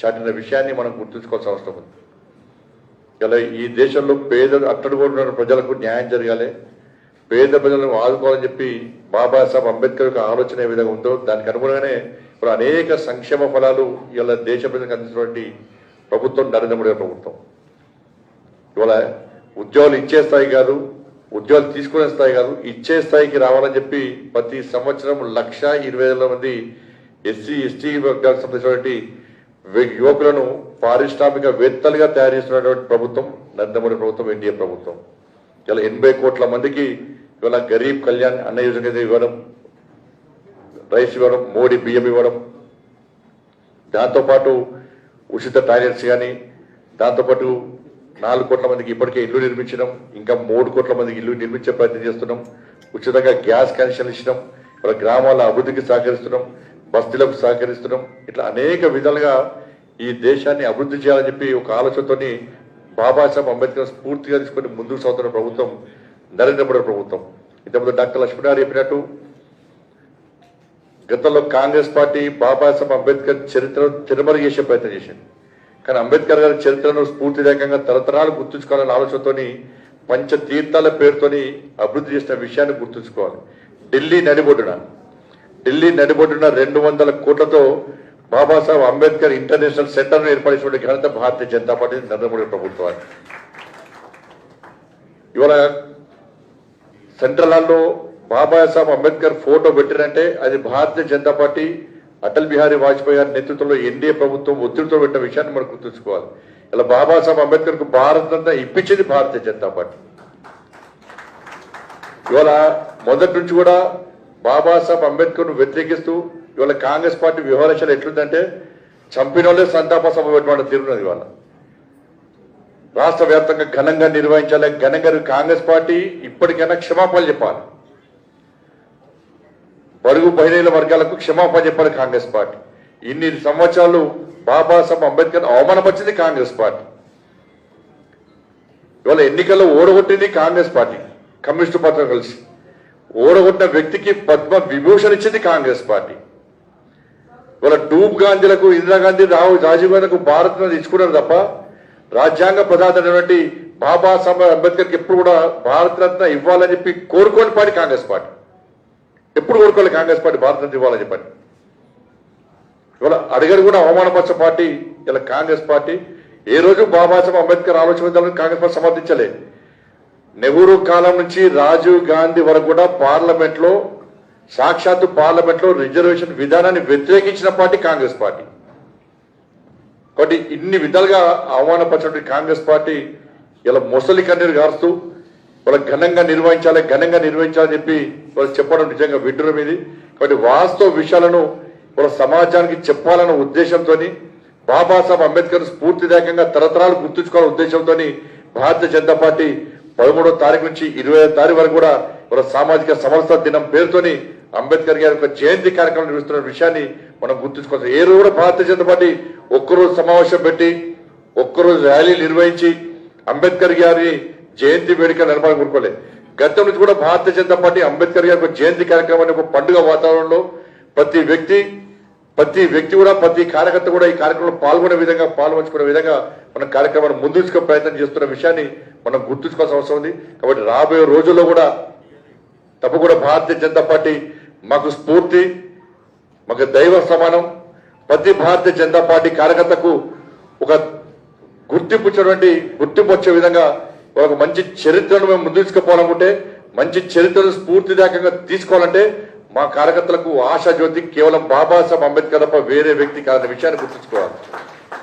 చాటిన విషయాన్ని మనం గుర్తుంచుకోవాల్సిన అవసరం ఉంది. ఇలా ఈ దేశంలో అట్టడుగున్న ప్రజలకు న్యాయం జరగాలి, పేద ప్రజలను ఆదుకోవాలని చెప్పి బాబాసాహెబ్ అంబేద్కర్ యొక్క ఆలోచన ఏ విధంగా ఉందో దానికి అనుగుణంగానే ఇప్పుడు అనేక సంక్షేమ ఫలాలు ఇలా దేశ ప్రజలకు అందించినటువంటి ప్రభుత్వం నరేంద్ర మోడీ ప్రభుత్వం. ఇవాళ ఉద్యోగాలు ఇచ్చే స్థాయి కాదు, ఉద్యోగాలు తీసుకునే స్థాయి కాదు, ఇచ్చే స్థాయికి రావాలని చెప్పి ప్రతి సంవత్సరం 1,20,000 మంది ఎస్సీ ఎస్టీ వర్గాలకు సంబంధించినటువంటి యువకులను పారిశ్రామికవేత్తలుగా తయారు చేస్తున్నటువంటి ప్రభుత్వం నరేంద్ర మోడీ ప్రభుత్వం, ఎన్డీఏ ప్రభుత్వం. ఇలా 80 కోట్ల మందికి ఇవాళ గరీబ్ కళ్యాణ్ అన్న యోజన ఇవ్వడం, రైస్ ఇవ్వడం, మోడీ బియ్యం ఇవ్వడం, దాంతోపాటు ఉచిత టాయిలెట్స్ కానీ, దాంతోపాటు 4 కోట్ల మందికి ఇప్పటికే ఇల్లు నిర్మించడం, ఇంకా 3 కోట్ల మందికి ఇల్లు నిర్మించే ప్రయత్నం చేస్తున్నాం, ఉచితంగా గ్యాస్ కనెక్షన్ ఇచ్చడం, వాళ్ళ గ్రామాల అభివృద్ధికి సహకరిస్తున్నాం, బస్తీలకు సహకరిస్తున్నాం. ఇట్లా అనేక విధాలుగా ఈ దేశాన్ని అభివృద్ధి చేయాలని చెప్పి ఒక ఆలోచనతోని బాబాసాహెబ్ అంబేద్కర్ స్ఫూర్తిగా తీసుకొని ముందుకు సాగుతున్న ప్రభుత్వం నరేంద్ర మోడీ ప్రభుత్వం. ఇంతకుముందు డాక్టర్ లక్ష్మణ్ గారు చెప్పినట్టు గతంలో కాంగ్రెస్ పార్టీ బాబాసాహెబ్ అంబేద్కర్ చరిత్రను తిరుమల చేసే ప్రయత్నం చేసింది. కానీ అంబేద్కర్ గారి చరిత్రను స్ఫూర్తిదాయకంగా తరతరాలు గుర్తుంచుకోవాలనే ఆలోచనతోని పంచతీర్థాల పేరుతోని అభివృద్ధి చేసిన విషయాన్ని గుర్తుంచుకోవాలి. ఢిల్లీ నడిబొడ్డున 200 కోట్లతో బాబాసాహెబ్ అంబేద్కర్ ఇంటర్నేషనల్ సెంటర్ను ఏర్పడిన ఘనత భారతీయ జనతా పార్టీ నరేంద్ర మోడీ ప్రభుత్వాన్ని. ఇవాళ సెంట్రల్ హాల్లో బాబాసాహెబ్ అంబేద్కర్ ఫోటో పెట్టినంటే అది భారతీయ జనతా పార్టీ అటల్ బిహారీ వాజ్పేయి గారి నేతృత్వంలో ఎన్డీఏ ప్రభుత్వం ఒత్తిడితో పెట్టిన విషయాన్ని మనం గుర్తుంచుకోవాలి. ఇలా బాబాసాహెబ్ అంబేద్కర్ కు భారతంతా ఇప్పించేది భారతీయ జనతా పార్టీ. ఇవాళ మొదటి నుంచి కూడా బాబాసాహెబ్ అంబేద్కర్ ను వ్యతిరేకిస్తూ ఇవాళ కాంగ్రెస్ పార్టీ వ్యవహారాలు ఎట్లుందంటే చంపిన వాళ్ళే సంతాప సభ పెట్టడం తీరున్నది. ఇవాళ రాష్ట్ర వ్యాప్తంగా ఘనంగా నిర్వహించాలి. ఘనంగా కాంగ్రెస్ పార్టీ ఇప్పటికైనా క్షమాపణ చెప్పాలి, బడుగు బలహీన వర్గాలకు క్షమాపణ చెప్పాలి కాంగ్రెస్ పార్టీ. ఇన్ని సంవత్సరాలు బాబాసాహెబ్ అంబేద్కర్ అవమానపరిచింది కాంగ్రెస్ పార్టీ. ఇవాళ ఎన్నికల్లో ఓడగొట్టింది కాంగ్రెస్ పార్టీ, కమ్యూనిస్టు పార్టీతో కలిసి. ఓడగొట్టిన వ్యక్తికి పద్మ విభూషణ్ ఇచ్చింది కాంగ్రెస్ పార్టీ. ఇవాళ డూబ్ గాంధీలకు, ఇందిరాగాంధీ, రాజీవ్ గాంధీలకు భారత్ ఇచ్చుకున్నారు తప్ప రాజ్యాంగ ప్రధానమైనటువంటి బాబాసాహెబ్ అంబేద్కర్కి ఎప్పుడు కూడా భారతరత్న ఇవ్వాలని చెప్పి కోరుకోని పార్టీ కాంగ్రెస్ పార్టీ. ఎప్పుడు కోరుకోవాలి కాంగ్రెస్ పార్టీ భారతరత్న ఇవ్వాలని చెప్పండి. ఇవాళ అడిగారు కూడా అవమానపరిచే పార్టీ ఇలా కాంగ్రెస్ పార్టీ. ఏ రోజు బాబాసాహెబ్ అంబేద్కర్ ఆలోచన విధానాన్ని కాంగ్రెస్ పార్టీ సమర్థించలే. నెహ్రూ కాలం నుంచి రాజీవ్ గాంధీ వరకు కూడా పార్లమెంట్ లో సాక్షాత్తు పార్లమెంట్ లో రిజర్వేషన్ విధానాన్ని వ్యతిరేకించిన పార్టీ కాంగ్రెస్ పార్టీ. కాబట్టి ఇన్ని విధాలుగా అవమానపరిచిన కాంగ్రెస్ పార్టీ ఇలా మొసలి కన్నీరు గారుస్తూ వాళ్ళ ఘనంగా నిర్వహించాలని చెప్పి వాళ్ళు చెప్పడం నిజంగా విడ్డూరం ఇది. కాబట్టి వాస్తవ విషయాలను వాళ్ళ సమాజానికి చెప్పాలన్న ఉద్దేశంతో బాబాసాహెబ్ అంబేద్కర్ స్ఫూర్తిదాయకంగా తరతరాలు గుర్తుంచుకోవాలనే ఉద్దేశంతో భారతీయ జనతా పార్టీ 13వ తారీఖు నుంచి 25వ తారీఖు వరకు కూడా వాళ్ళ సామాజిక సమరసత దినం పేరుతోని అంబేద్కర్ గారి యొక్క జయంతి కార్యక్రమం నిర్వహిస్తున్న విషయాన్ని మనం గుర్తుంచుకోవాలి. ఏ రోజు కూడా భారతీయ జనతా పార్టీ ఒక్కరోజు సమావేశం పెట్టి ఒక్కరోజు ర్యాలీ నిర్వహించి అంబేద్కర్ గారి జయంతి వేడుక నడపాలని కోరుకోలేదు. గతం నుంచి కూడా భారతీయ జనతా పార్టీ అంబేద్కర్ గారి జయంతి కార్యక్రమాన్ని ఒక పండుగ వాతావరణంలో ప్రతి వ్యక్తి కూడా ప్రతి కార్యకర్త కూడా ఈ కార్యక్రమంలో పాల్గొనే విధంగా మనం కార్యక్రమాన్ని ముందు తీసుకునే ప్రయత్నం చేస్తున్న విషయాన్ని మనం గుర్తుంచుకోవాల్సిన అవసరం ఉంది. కాబట్టి రాబోయే రోజుల్లో కూడా తప్పకుండా భారతీయ జనతా పార్టీ మాకు స్ఫూర్తి, మాకు దైవ సమానం. ప్రతి భారతీయ జనతా పార్టీ కార్యకర్తకు ఒక గుర్తింపు వచ్చే విధంగా ఒక మంచి చరిత్రను మేము ముందు తీసుకుపోవాలనుకుంటే, మంచి చరిత్రను స్ఫూర్తిదాయకంగా తీసుకోవాలంటే మా కార్యకర్తలకు ఆశాజ్యోతి కేవలం బాబాసాహెబ్ అంబేద్కర్ తప్ప వేరే వ్యక్తి కాదనే విషయాన్ని గుర్తుంచుకోవాలి.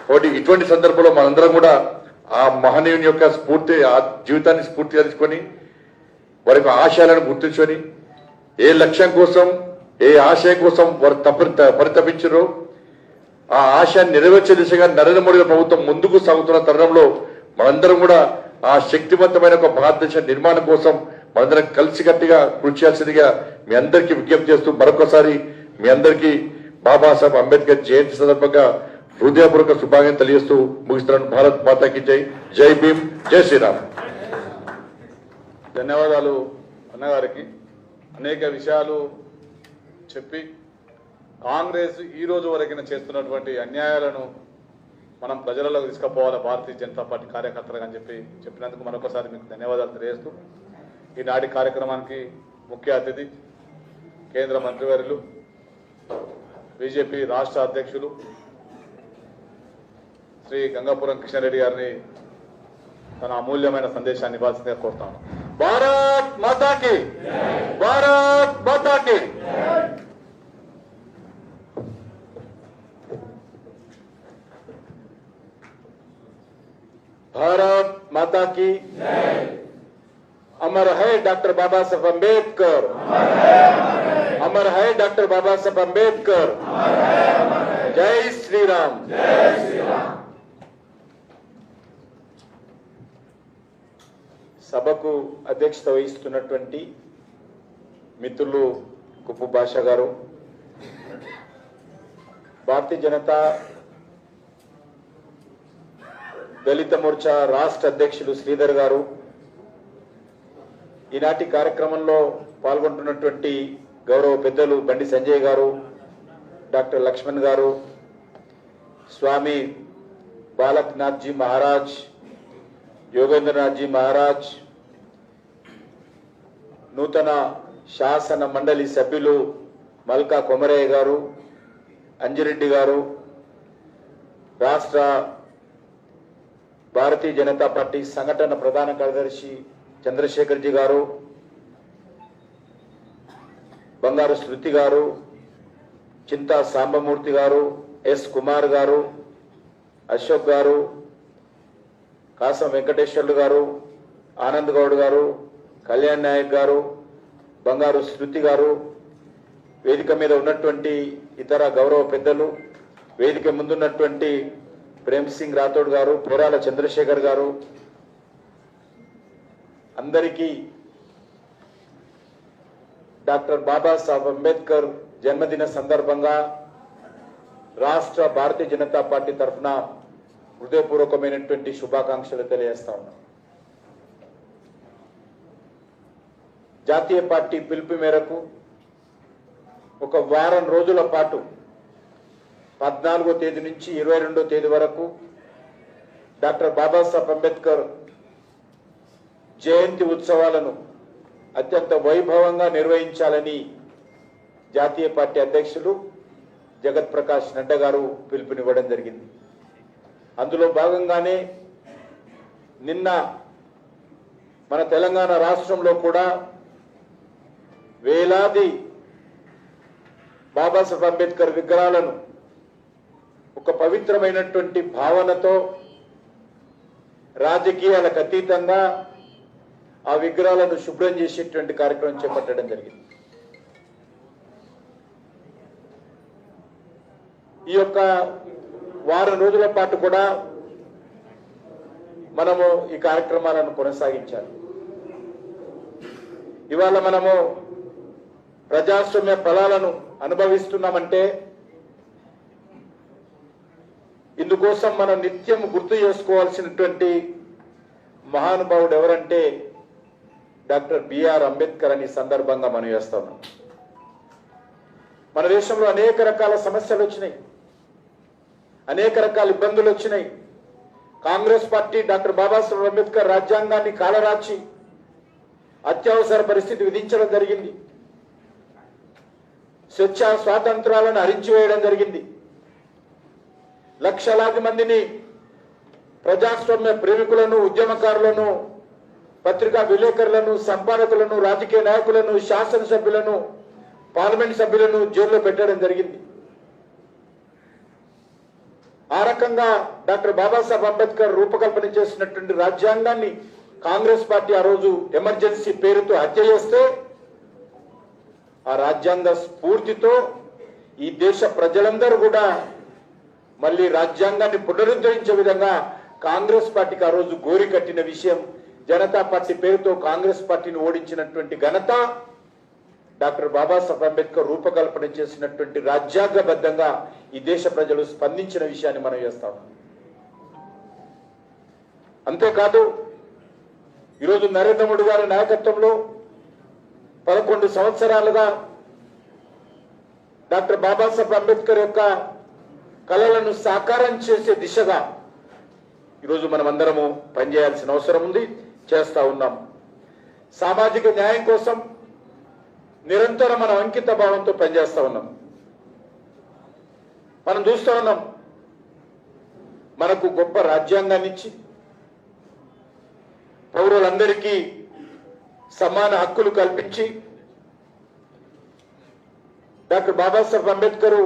కాబట్టి ఇటువంటి సందర్భంలో మనందరం కూడా ఆ మహనీయుని యొక్క ఆ జీవితాన్ని స్ఫూర్తిగా తీసుకొని వారి యొక్క ఆశయాలను గుర్తించుకొని ఏ లక్ష్యం కోసం, ఏ ఆశయం కోసం వారు పరితపించారో ఆ ఆశయాన్ని నెరవేర్చే దిశగా నరేంద్ర మోడీ ప్రభుత్వం ముందుకు సాగుతున్న తరుణంలో మనందరం కూడా ఆ శక్తివంతమైన ఒక భారతదేశ నిర్మాణం కోసం మనందరం కలిసికట్టుగా కృషి చేయాల్సిందిగా మీ అందరికీ విజ్ఞప్తి చేస్తూ మరొకసారి మీ అందరికీ బాబాసాహెబ్ అంబేద్కర్ జయంతి సందర్భంగా హృదయపూర్వక శుభాకాంక్షలు తెలియజేస్తూ ముగిస్తున్నాను. భారత్ మాతాకి జై. జై భీమ్, జై శ్రీరామ్. ధన్యవాదాలు అన్నగారికి. అనేక విషయాలు చెప్పి కాంగ్రెస్ ఈ రోజు వరకైనా చేస్తున్నటువంటి అన్యాయాలను మనం ప్రజలలోకి తీసుకుపోవాలి భారతీయ జనతా పార్టీ కార్యకర్తలుగా అని చెప్పినందుకు మరొకసారి మీకు ధన్యవాదాలు తెలియజేస్తూ ఈనాటి కార్యక్రమానికి ముఖ్య అతిథి కేంద్ర మంత్రివర్యులు బీజేపీ రాష్ట్ర అధ్యక్షులు శ్రీ గంగాపురం కిషన్ రెడ్డి గారిని తన అమూల్యమైన సందేశాన్ని ఇవ్వాల్సిందిగా కోరుతాను. భారత్ మాతాకి, భారత్ మాతాకి. भारत माता की अमर है डॉक्टर बाबा साहब अंबेडकर, अमर है डॉक्टर बाबा साहब अंबेडकर. जय श्री राम. సభకు అధ్యక్షత వహిస్తున్నటువంటి మిత్రులు కుప్పు భాష గారు, భారతీయ జనతా దళిత మోర్చా రాష్ట్ర అధ్యక్షులు శ్రీధర్ గారు, ఈనాటి కార్యక్రమంలో పాల్గొంటున్నటువంటి గౌరవ పెద్దలు బండి సంజయ్ గారు, డాక్టర్ లక్ష్మణ్ గారు, స్వామి బాలక్నాథ్ జీ మహారాజ్, యోగేంద్రనాథ్ జీ మహారాజ్, నూతన శాసన మండలి సభ్యులు మల్కా కొమరయ్య గారు, అంజిరెడ్డి గారు, రాష్ట్ర భారతీయ జనతా పార్టీ సంఘటన ప్రధాన కార్యదర్శి చంద్రశేఖర్ జీ గారు, బంగారు శృతి గారు, చింతా సాంబమూర్తి గారు, ఎస్ కుమార్ గారు, అశోక్ గారు, కాసం వెంకటేశ్వర్లు గారు, ఆనంద్ గౌడ్ గారు, కళ్యాణ్ నాయక్ గారు, బంగారు శృతి గారు, వేదిక మీద ఉన్నటువంటి ఇతర గౌరవ పెద్దలు, వేదిక ముందున్నటువంటి ప్రేమ్ సింగ్ రాథోడ్ గారు, పోరాల చంద్రశేఖర్ గారు, అందరికీ డాక్టర్ బాబాసాహెబ్ అంబేద్కర్ జన్మదిన సందర్భంగా రాష్ట్ర భారతీయ జనతా పార్టీ తరఫున హృదయపూర్వకమైనటువంటి శుభాకాంక్షలు తెలియజేస్తా ఉన్నాం. జాతీయ పార్టీ పిలుపు మేరకు ఒక వారం రోజుల పాటు 14వ తేదీ నుంచి 22వ తేదీ వరకు డాక్టర్ బాబాసాహెబ్ అంబేద్కర్ జయంతి ఉత్సవాలను అత్యంత వైభవంగా నిర్వహించాలని జాతీయ పార్టీ అధ్యక్షులు జగత్ ప్రకాష్ నడ్డా గారు పిలుపునివ్వడం జరిగింది. అందులో భాగంగానే నిన్న మన తెలంగాణ రాష్ట్రంలో కూడా వేలాది బాబాసాహెబ్ అంబేద్కర్ విగ్రహాలను ఒక పవిత్రమైనటువంటి భావనతో రాజకీయాలకు అతీతంగా ఆ విగ్రహాలను శుభ్రం చేసేటువంటి కార్యక్రమం చేపట్టడం జరిగింది. ఈ యొక్క వారం రోజుల పాటు కూడా మనము ఈ కార్యక్రమాలను కొనసాగించాలి. ఇవాళ మనము ప్రజాస్వామ్య ఫలాలను అనుభవిస్తున్నామంటే ఇందుకోసం మనం నిత్యం గుర్తు చేసుకోవాల్సినటువంటి మహానుభావుడు ఎవరంటే డాక్టర్ బిఆర్ అంబేద్కర్ అని సందర్భంగా మనం చేస్తా ఉన్నాం. మన దేశంలో అనేక రకాల సమస్యలు వచ్చినాయి, అనేక రకాల ఇబ్బందులు వచ్చినాయి. కాంగ్రెస్ పార్టీ డాక్టర్ బాబాసాహెబ్ అంబేద్కర్ రాజ్యాంగాన్ని కాలరాచి అత్యవసర పరిస్థితి విధించడం జరిగింది. స్వేచ్ఛ స్వాతంత్రాలను హరించివేయడం జరిగింది. లక్షలాది మందిని ప్రజాస్వామ్య ప్రేమికులను, ఉద్యమకారులను, పత్రికా విలేకరులను, సంపాదకులను, రాజకీయ నాయకులను, శాసనసభ్యులను, పార్లమెంట్ సభ్యులను జైల్లో పెట్టడం జరిగింది. ఆ రకంగా డాక్టర్ బాబాసాహెబ్ అంబేద్కర్ రూపకల్పన చేసినటువంటి రాజ్యాంగాన్ని కాంగ్రెస్ పార్టీ ఆ రోజు ఎమర్జెన్సీ పేరుతో హత్య చేస్తే, ఆ రాజ్యాంగ స్ఫూర్తితో ఈ దేశ ప్రజలందరూ కూడా మళ్ళీ రాజ్యాంగాన్ని పునరుద్ధరించే విధంగా కాంగ్రెస్ పార్టీకి ఆ రోజు గోరి కట్టిన విషయం, జనతా పార్టీ పేరుతో కాంగ్రెస్ పార్టీని ఓడించినటువంటి ఘనత డాక్టర్ బాబాసాహెబ్ అంబేద్కర్ రూపకల్పన చేసినటువంటి రాజ్యాంగబద్ధంగా ఈ దేశ ప్రజలు స్పందించిన విషయాన్ని మనం చేస్తాం. అంతేకాదు ఈరోజు నరేంద్ర మోడీ గారి నాయకత్వంలో 11 సంవత్సరాలుగా డాక్టర్ బాబాసాహెబ్ అంబేద్కర్ యొక్క కళలను సాకారం చేసే దిశగా ఈరోజు మనం అందరము పనిచేయాల్సిన అవసరం ఉంది, చేస్తా ఉన్నాం. సామాజిక న్యాయం కోసం నిరంతరం మనం అంకిత భావంతో పనిచేస్తా ఉన్నాం. మనం చూస్తూ ఉన్నాం, మనకు గొప్ప రాజ్యాంగాన్ని ఇచ్చి పౌరులందరికీ సమాన హక్కులు కల్పించి డాక్టర్ బాబాసాహెబ్ అంబేద్కర్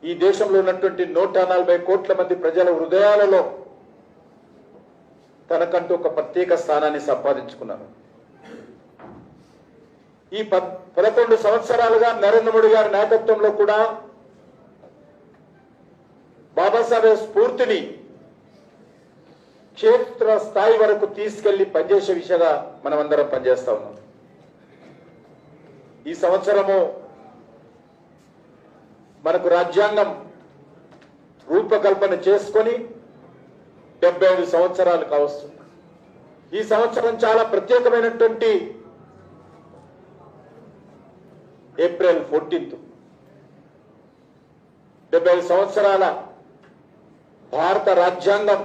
ఈ దేశంలో ఉన్నటువంటి 140 కోట్ల మంది ప్రజల హృదయాలలో తనకంటూ ఒక ప్రత్యేక స్థానాన్ని సంపాదించుకున్నారు. ఈ 11 సంవత్సరాలుగా నరేంద్ర మోడీ గారి నాయకత్వంలో కూడా బాబాసాహెబ్ స్ఫూర్తిని క్షేత్ర స్థాయి వరకు తీసుకెళ్లి పనిచేసే విషయంగా మనం అందరం పనిచేస్తా ఉన్నాం. ఈ సంవత్సరము మనకు రాజ్యాంగం రూపకల్పన చేసుకొని 75 సంవత్సరాలు కావస్తుంది. ఈ సంవత్సరం చాలా ప్రత్యేకమైనటువంటి ఏప్రిల్ 14 75 సంవత్సరాల భారత రాజ్యాంగం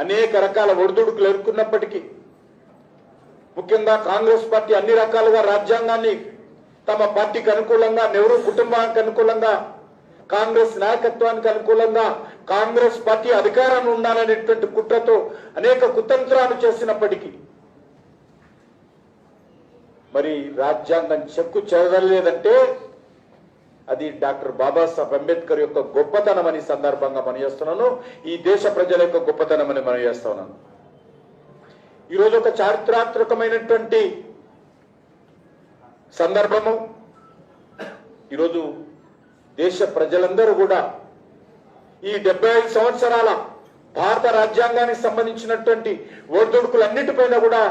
అనేక రకాల ఒడిదుడుకులు ఎదుర్కొన్నప్పటికీ, ముఖ్యంగా కాంగ్రెస్ పార్టీ అన్ని రకాలుగా రాజ్యాంగాన్ని తమ పార్టీకి అనుకూలంగా, నెహ్రూ కుటుంబానికి అనుకూలంగా, కాంగ్రెస్ నాయకత్వానికి అనుకూలంగా కాంగ్రెస్ పార్టీ అధికారాన్ని ఉండాలనేటువంటి కుట్రతో అనేక కుతంత్రాలు చేసినప్పటికీ మరి రాజ్యాంగం చెక్కు చెదరలేదంటే అది డాక్టర్ బాబాసాహెబ్ అంబేద్కర్ యొక్క గొప్పతనం అని సందర్భంగా మనం చేస్తున్నాను. ఈ దేశ ప్రజల యొక్క గొప్పతనం అని మనం చేస్తున్నాను. ఈరోజు ఒక చారిత్రాత్మకమైనటువంటి సందర్భము. ఈరోజు దేశ ప్రజలందరూ కూడా ఈ 75 సంవత్సరాల భారత రాజ్యాంగానికి సంబంధించినటువంటి ఒడిదుడుకులన్నిటిపైన కూడా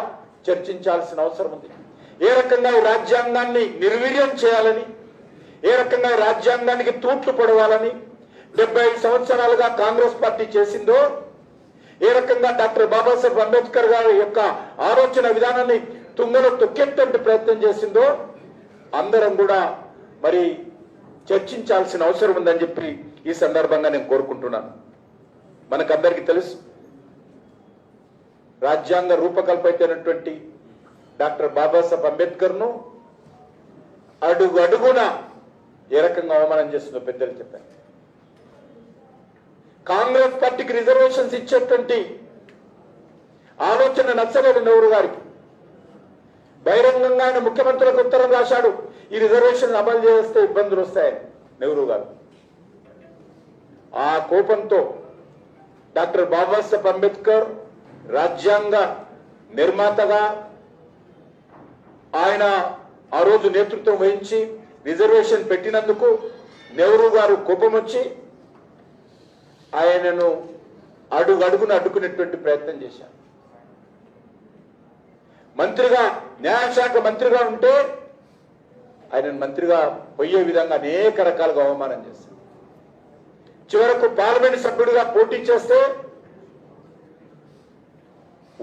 చర్చించాల్సిన అవసరం ఉంది. ఏ రకంగా ఈ రాజ్యాంగాన్ని నిర్వీర్యం చేయాలని, ఏ రకంగా రాజ్యాంగానికి తూట్లు పొడవాలని 75 సంవత్సరాలుగా కాంగ్రెస్ పార్టీ చేసిందో, ఏ రకంగా డాక్టర్ బాబాసాహెబ్ అంబేద్కర్ గారి యొక్క ఆలోచన విధానాన్ని తుంగలో తొక్కేటువంటి ప్రయత్నం చేసిందో అందరం కూడా మరి చర్చించాల్సిన అవసరం ఉందని చెప్పి ఈ సందర్భంగా నేను కోరుకుంటున్నాను. మనకందరికీ తెలుసు, రాజ్యాంగ రూపకల్పైనటువంటి డాక్టర్ బాబాసాహెబ్ అంబేద్కర్ ను అడుగు అడుగున ఏ రకంగా అవమానం చేస్తుందో పెద్దలు చెప్పారు. కాంగ్రెస్ పార్టీకి రిజర్వేషన్స్ ఇచ్చేటువంటి ఆలోచన నచ్చలేదు నెహ్రూ గారికి. బహిరంగంగా ఆయన ముఖ్యమంత్రులకు ఉత్తరం రాశాడు, ఈ రిజర్వేషన్ అమలు చేస్తే ఇబ్బందులు వస్తాయని నెహ్రూ గారు. ఆ కోపంతో డాక్టర్ బాబాసాహెబ్ అంబేద్కర్ రాజ్యాంగ నిర్మాతగా ఆయన ఆ రోజు నేతృత్వం వహించి రిజర్వేషన్ పెట్టినందుకు నెహ్రూ గారు కోపం వచ్చి ఆయనను అడుగడుగున అడ్డుకునేటువంటి ప్రయత్నం చేశారు. మంత్రిగా, న్యాయశాఖ మంత్రిగా ఉంటే ఆయన మంత్రిగా పోయే విధంగా అనేక రకాలుగా అవమానం చేశారు. చివరకు పార్లమెంట్ సభ్యుడిగా పోటీ చేస్తే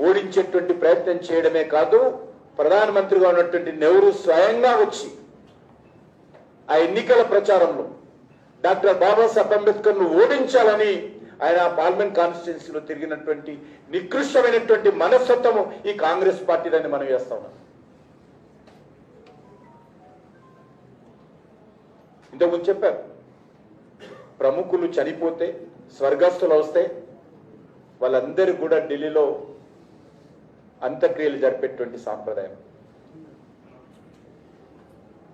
ఓడించేటువంటి ప్రయత్నం చేయడమే కాదు, ప్రధానమంత్రిగా ఉన్నటువంటి నెహ్రూ స్వయంగా వచ్చి ఆ ఎన్నికల ప్రచారంలో డాక్టర్ బాబాసాహెబ్ అంబేద్కర్ ను ఓడించాలని ఆయన పార్లమెంట్ కాన్స్టిట్యున్సీలో తిరిగినటువంటి నికృష్టమైనటువంటి మనస్తత్వము ఈ కాంగ్రెస్ పార్టీలని మనం వేస్తా ఉన్నాం. ఇంతకుముందు చెప్పారు, ప్రముఖులు చనిపోతే స్వర్గస్థులు వస్తే వాళ్ళందరూ కూడా ఢిల్లీలో అంత్యక్రియలు జరిపేటువంటి సాంప్రదాయం.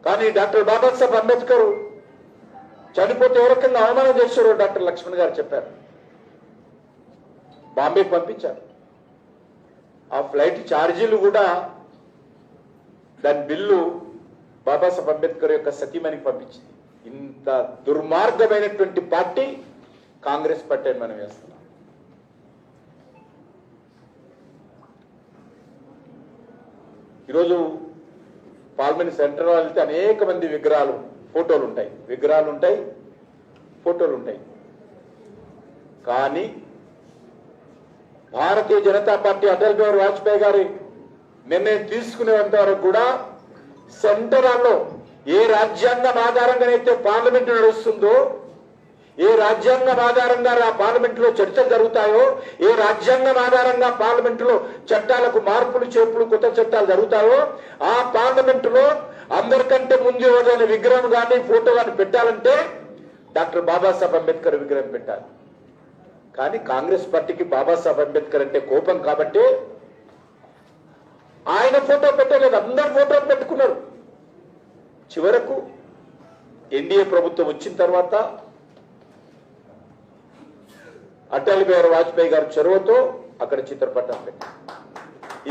కానీ డాక్టర్ బాబాసాహెబ్ అంబేద్కర్ చనిపోతే ఏ రకంగా అవమానం చేశారో డాక్టర్ లక్ష్మణ్ గారు చెప్పారు. బాంబేకి పంపించారు. ఆ ఫ్లైట్ ఛార్జీలు కూడా దాని బిల్లు బాబాసాహెబ్ అంబేద్కర్ యొక్క సతీమణికి పంపించింది. ఇంత దుర్మార్గమైనటువంటి పార్టీ కాంగ్రెస్ పార్టీ అని మనం వేస్తున్నాం. ఈరోజు పార్లమెంట్ సెంటర్ వెళ్తే అనేక మంది విగ్రహాలు ఫోటోలు ఉంటాయి. కానీ భారతీయ జనతా పార్టీ అటల్ బిహారీ వాజ్పేయి గారి నిర్ణయం తీసుకునేంత వరకు కూడా సెంటర్లో ఏ రాజ్యాంగం ఆధారంగానైతే పార్లమెంట్ నడుస్తుందో, ఏ రాజ్యాంగం ఆధారంగా ఆ పార్లమెంటులో చర్చలు జరుగుతాయో, ఏ రాజ్యాంగం ఆధారంగా పార్లమెంటులో చట్టాలకు మార్పులు చేర్పులు కొత్త చట్టాలు జరుగుతాయో, ఆ పార్లమెంటులో అందరికంటే ముందు ఎవరైనా విగ్రహం కానీ ఫోటో కానీ పెట్టాలంటే డాక్టర్ బాబాసాహెబ్ అంబేద్కర్ విగ్రహం పెట్టాలి. కానీ కాంగ్రెస్ పార్టీకి బాబాసాహెబ్ అంబేద్కర్ అంటే కోపం కాబట్టి ఆయన ఫోటో పెట్టలేదు, అందరు ఫోటోలు పెట్టుకున్నారు. చివరకు ఎన్డీఏ ప్రభుత్వం వచ్చిన తర్వాత అటల్ బిహారీ వాజ్పేయి గారి చొరవతో అక్కడ చిత్రపటం పెట్టి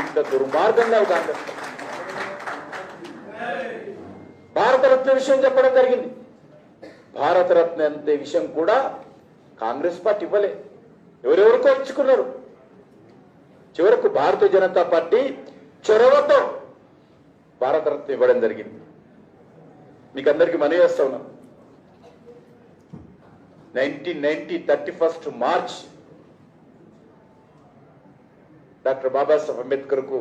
ఇంత దుర్మార్గంగా కాంగ్రెస్ భారతరత్న విషయం చెప్పడం జరిగింది. భారతరత్న అంతే విషయం కూడా కాంగ్రెస్ పార్టీ ఇవ్వలే, ఎవరెవరికో ఇచ్చుకున్నారు. చివరకు భారతీయ జనతా పార్టీ చొరవతో భారతరత్న ఇవ్వడం జరిగింది. మీకు అందరికీ మనవి చేస్తా ఉన్నాం, 1990 31 మార్చ్ డాక్టర్ బాబాసాహెబ్ అంబేద్కర్ కు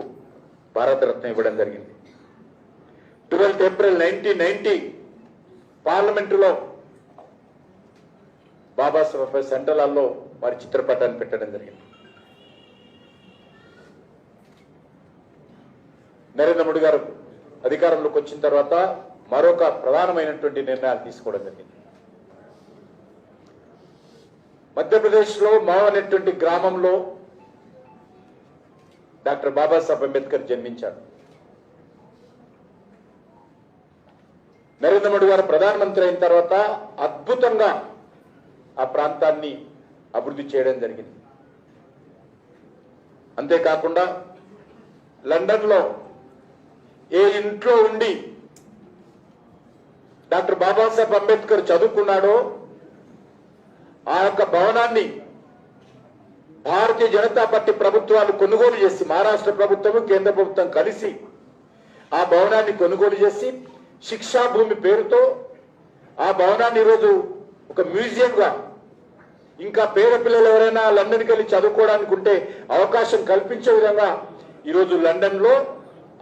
భారతరత్న ఇవ్వడం జరిగింది. 12 ఏప్రిల్ 1990 పార్లమెంటులో బాబాసాహెబ్ సెంట్రల్ హాల్లో వారి చిత్రపటాన్ని పెట్టడం జరిగింది. నరేంద్ర మోడీ గారు అధికారంలోకి వచ్చిన తర్వాత మరొక ప్రధానమైనటువంటి నిర్ణయాలు తీసుకోవడం జరిగింది. మధ్యప్రదేశ్లో మావ్ అనేటువంటి గ్రామంలో డాక్టర్ బాబాసాహెబ్ అంబేద్కర్ జన్మించారు. నరేంద్ర మోడీ గారు ప్రధానమంత్రి అయిన తర్వాత అద్భుతంగా ఆ ప్రాంతాన్ని అభివృద్ధి చేయడం జరిగింది. అంతేకాకుండా లండన్లో ఏ ఇంట్లో ఉండి డాక్టర్ బాబాసాహెబ్ అంబేద్కర్ చదువుకున్నాడో ఆ యొక్క భవనాన్ని భారతీయ జనతా పార్టీ ప్రభుత్వాలు కొనుగోలు చేసి, మహారాష్ట్ర ప్రభుత్వం కేంద్ర ప్రభుత్వం కలిసి ఆ భవనాన్ని కొనుగోలు చేసి శిక్షా భూమి పేరుతో ఆ భవనాన్ని ఈరోజు ఒక మ్యూజియంగా, ఇంకా పేద పిల్లలు ఎవరైనా లండన్కి వెళ్ళి చదువుకోవడానికి ఉంటే అవకాశం కల్పించే విధంగా ఈరోజు లండన్ లో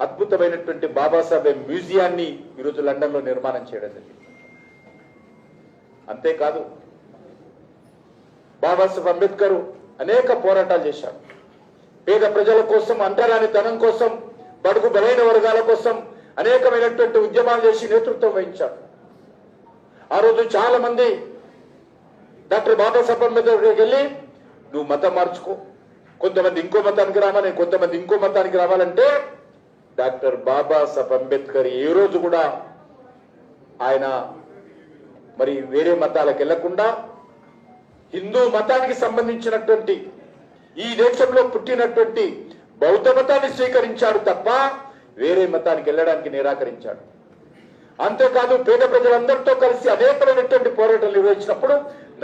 అద్భుతమైనటువంటి బాబాసాహెబ్ మ్యూజియాన్ని ఈరోజు లండన్ లో నిర్మాణం చేయడం జరిగింది. అంతేకాదు బాబాసాహెబ్ అంబేద్కర్ అనేక పోరాటాలు చేశారు. పేద ప్రజల కోసం, అంటరానితనం కోసం, బడుగు బలైన వర్గాల కోసం అనేకమైనటువంటి ఉద్యమాలు చేసి నేతృత్వం వహించారు. ఆ రోజు చాలా మంది డాక్టర్ బాబాసాహెబ్ అంబేద్కర్ దగ్గరికి వెళ్ళి నువ్వు మతం మార్చుకో, కొంతమంది ఇంకో మతానికి రావాలి, కొంతమంది ఇంకో మతానికి రావాలంటే డాక్టర్ బాబాసాహెబ్ అంబేద్కర్ ఏ రోజు కూడా ఆయన మరి వేరే మతాలకు వెళ్లకుండా హిందూ మతానికి సంబంధించినటువంటి ఈ దేశంలో పుట్టినటువంటి బౌద్ధ మతాన్ని స్వీకరించాడు తప్ప వేరే మతానికి వెళ్ళడానికి నిరాకరించాడు. అంతేకాదు పేద ప్రజలందరితో కలిసి అనేకమైనటువంటి పోరాటాలు నిర్వహించినప్పుడు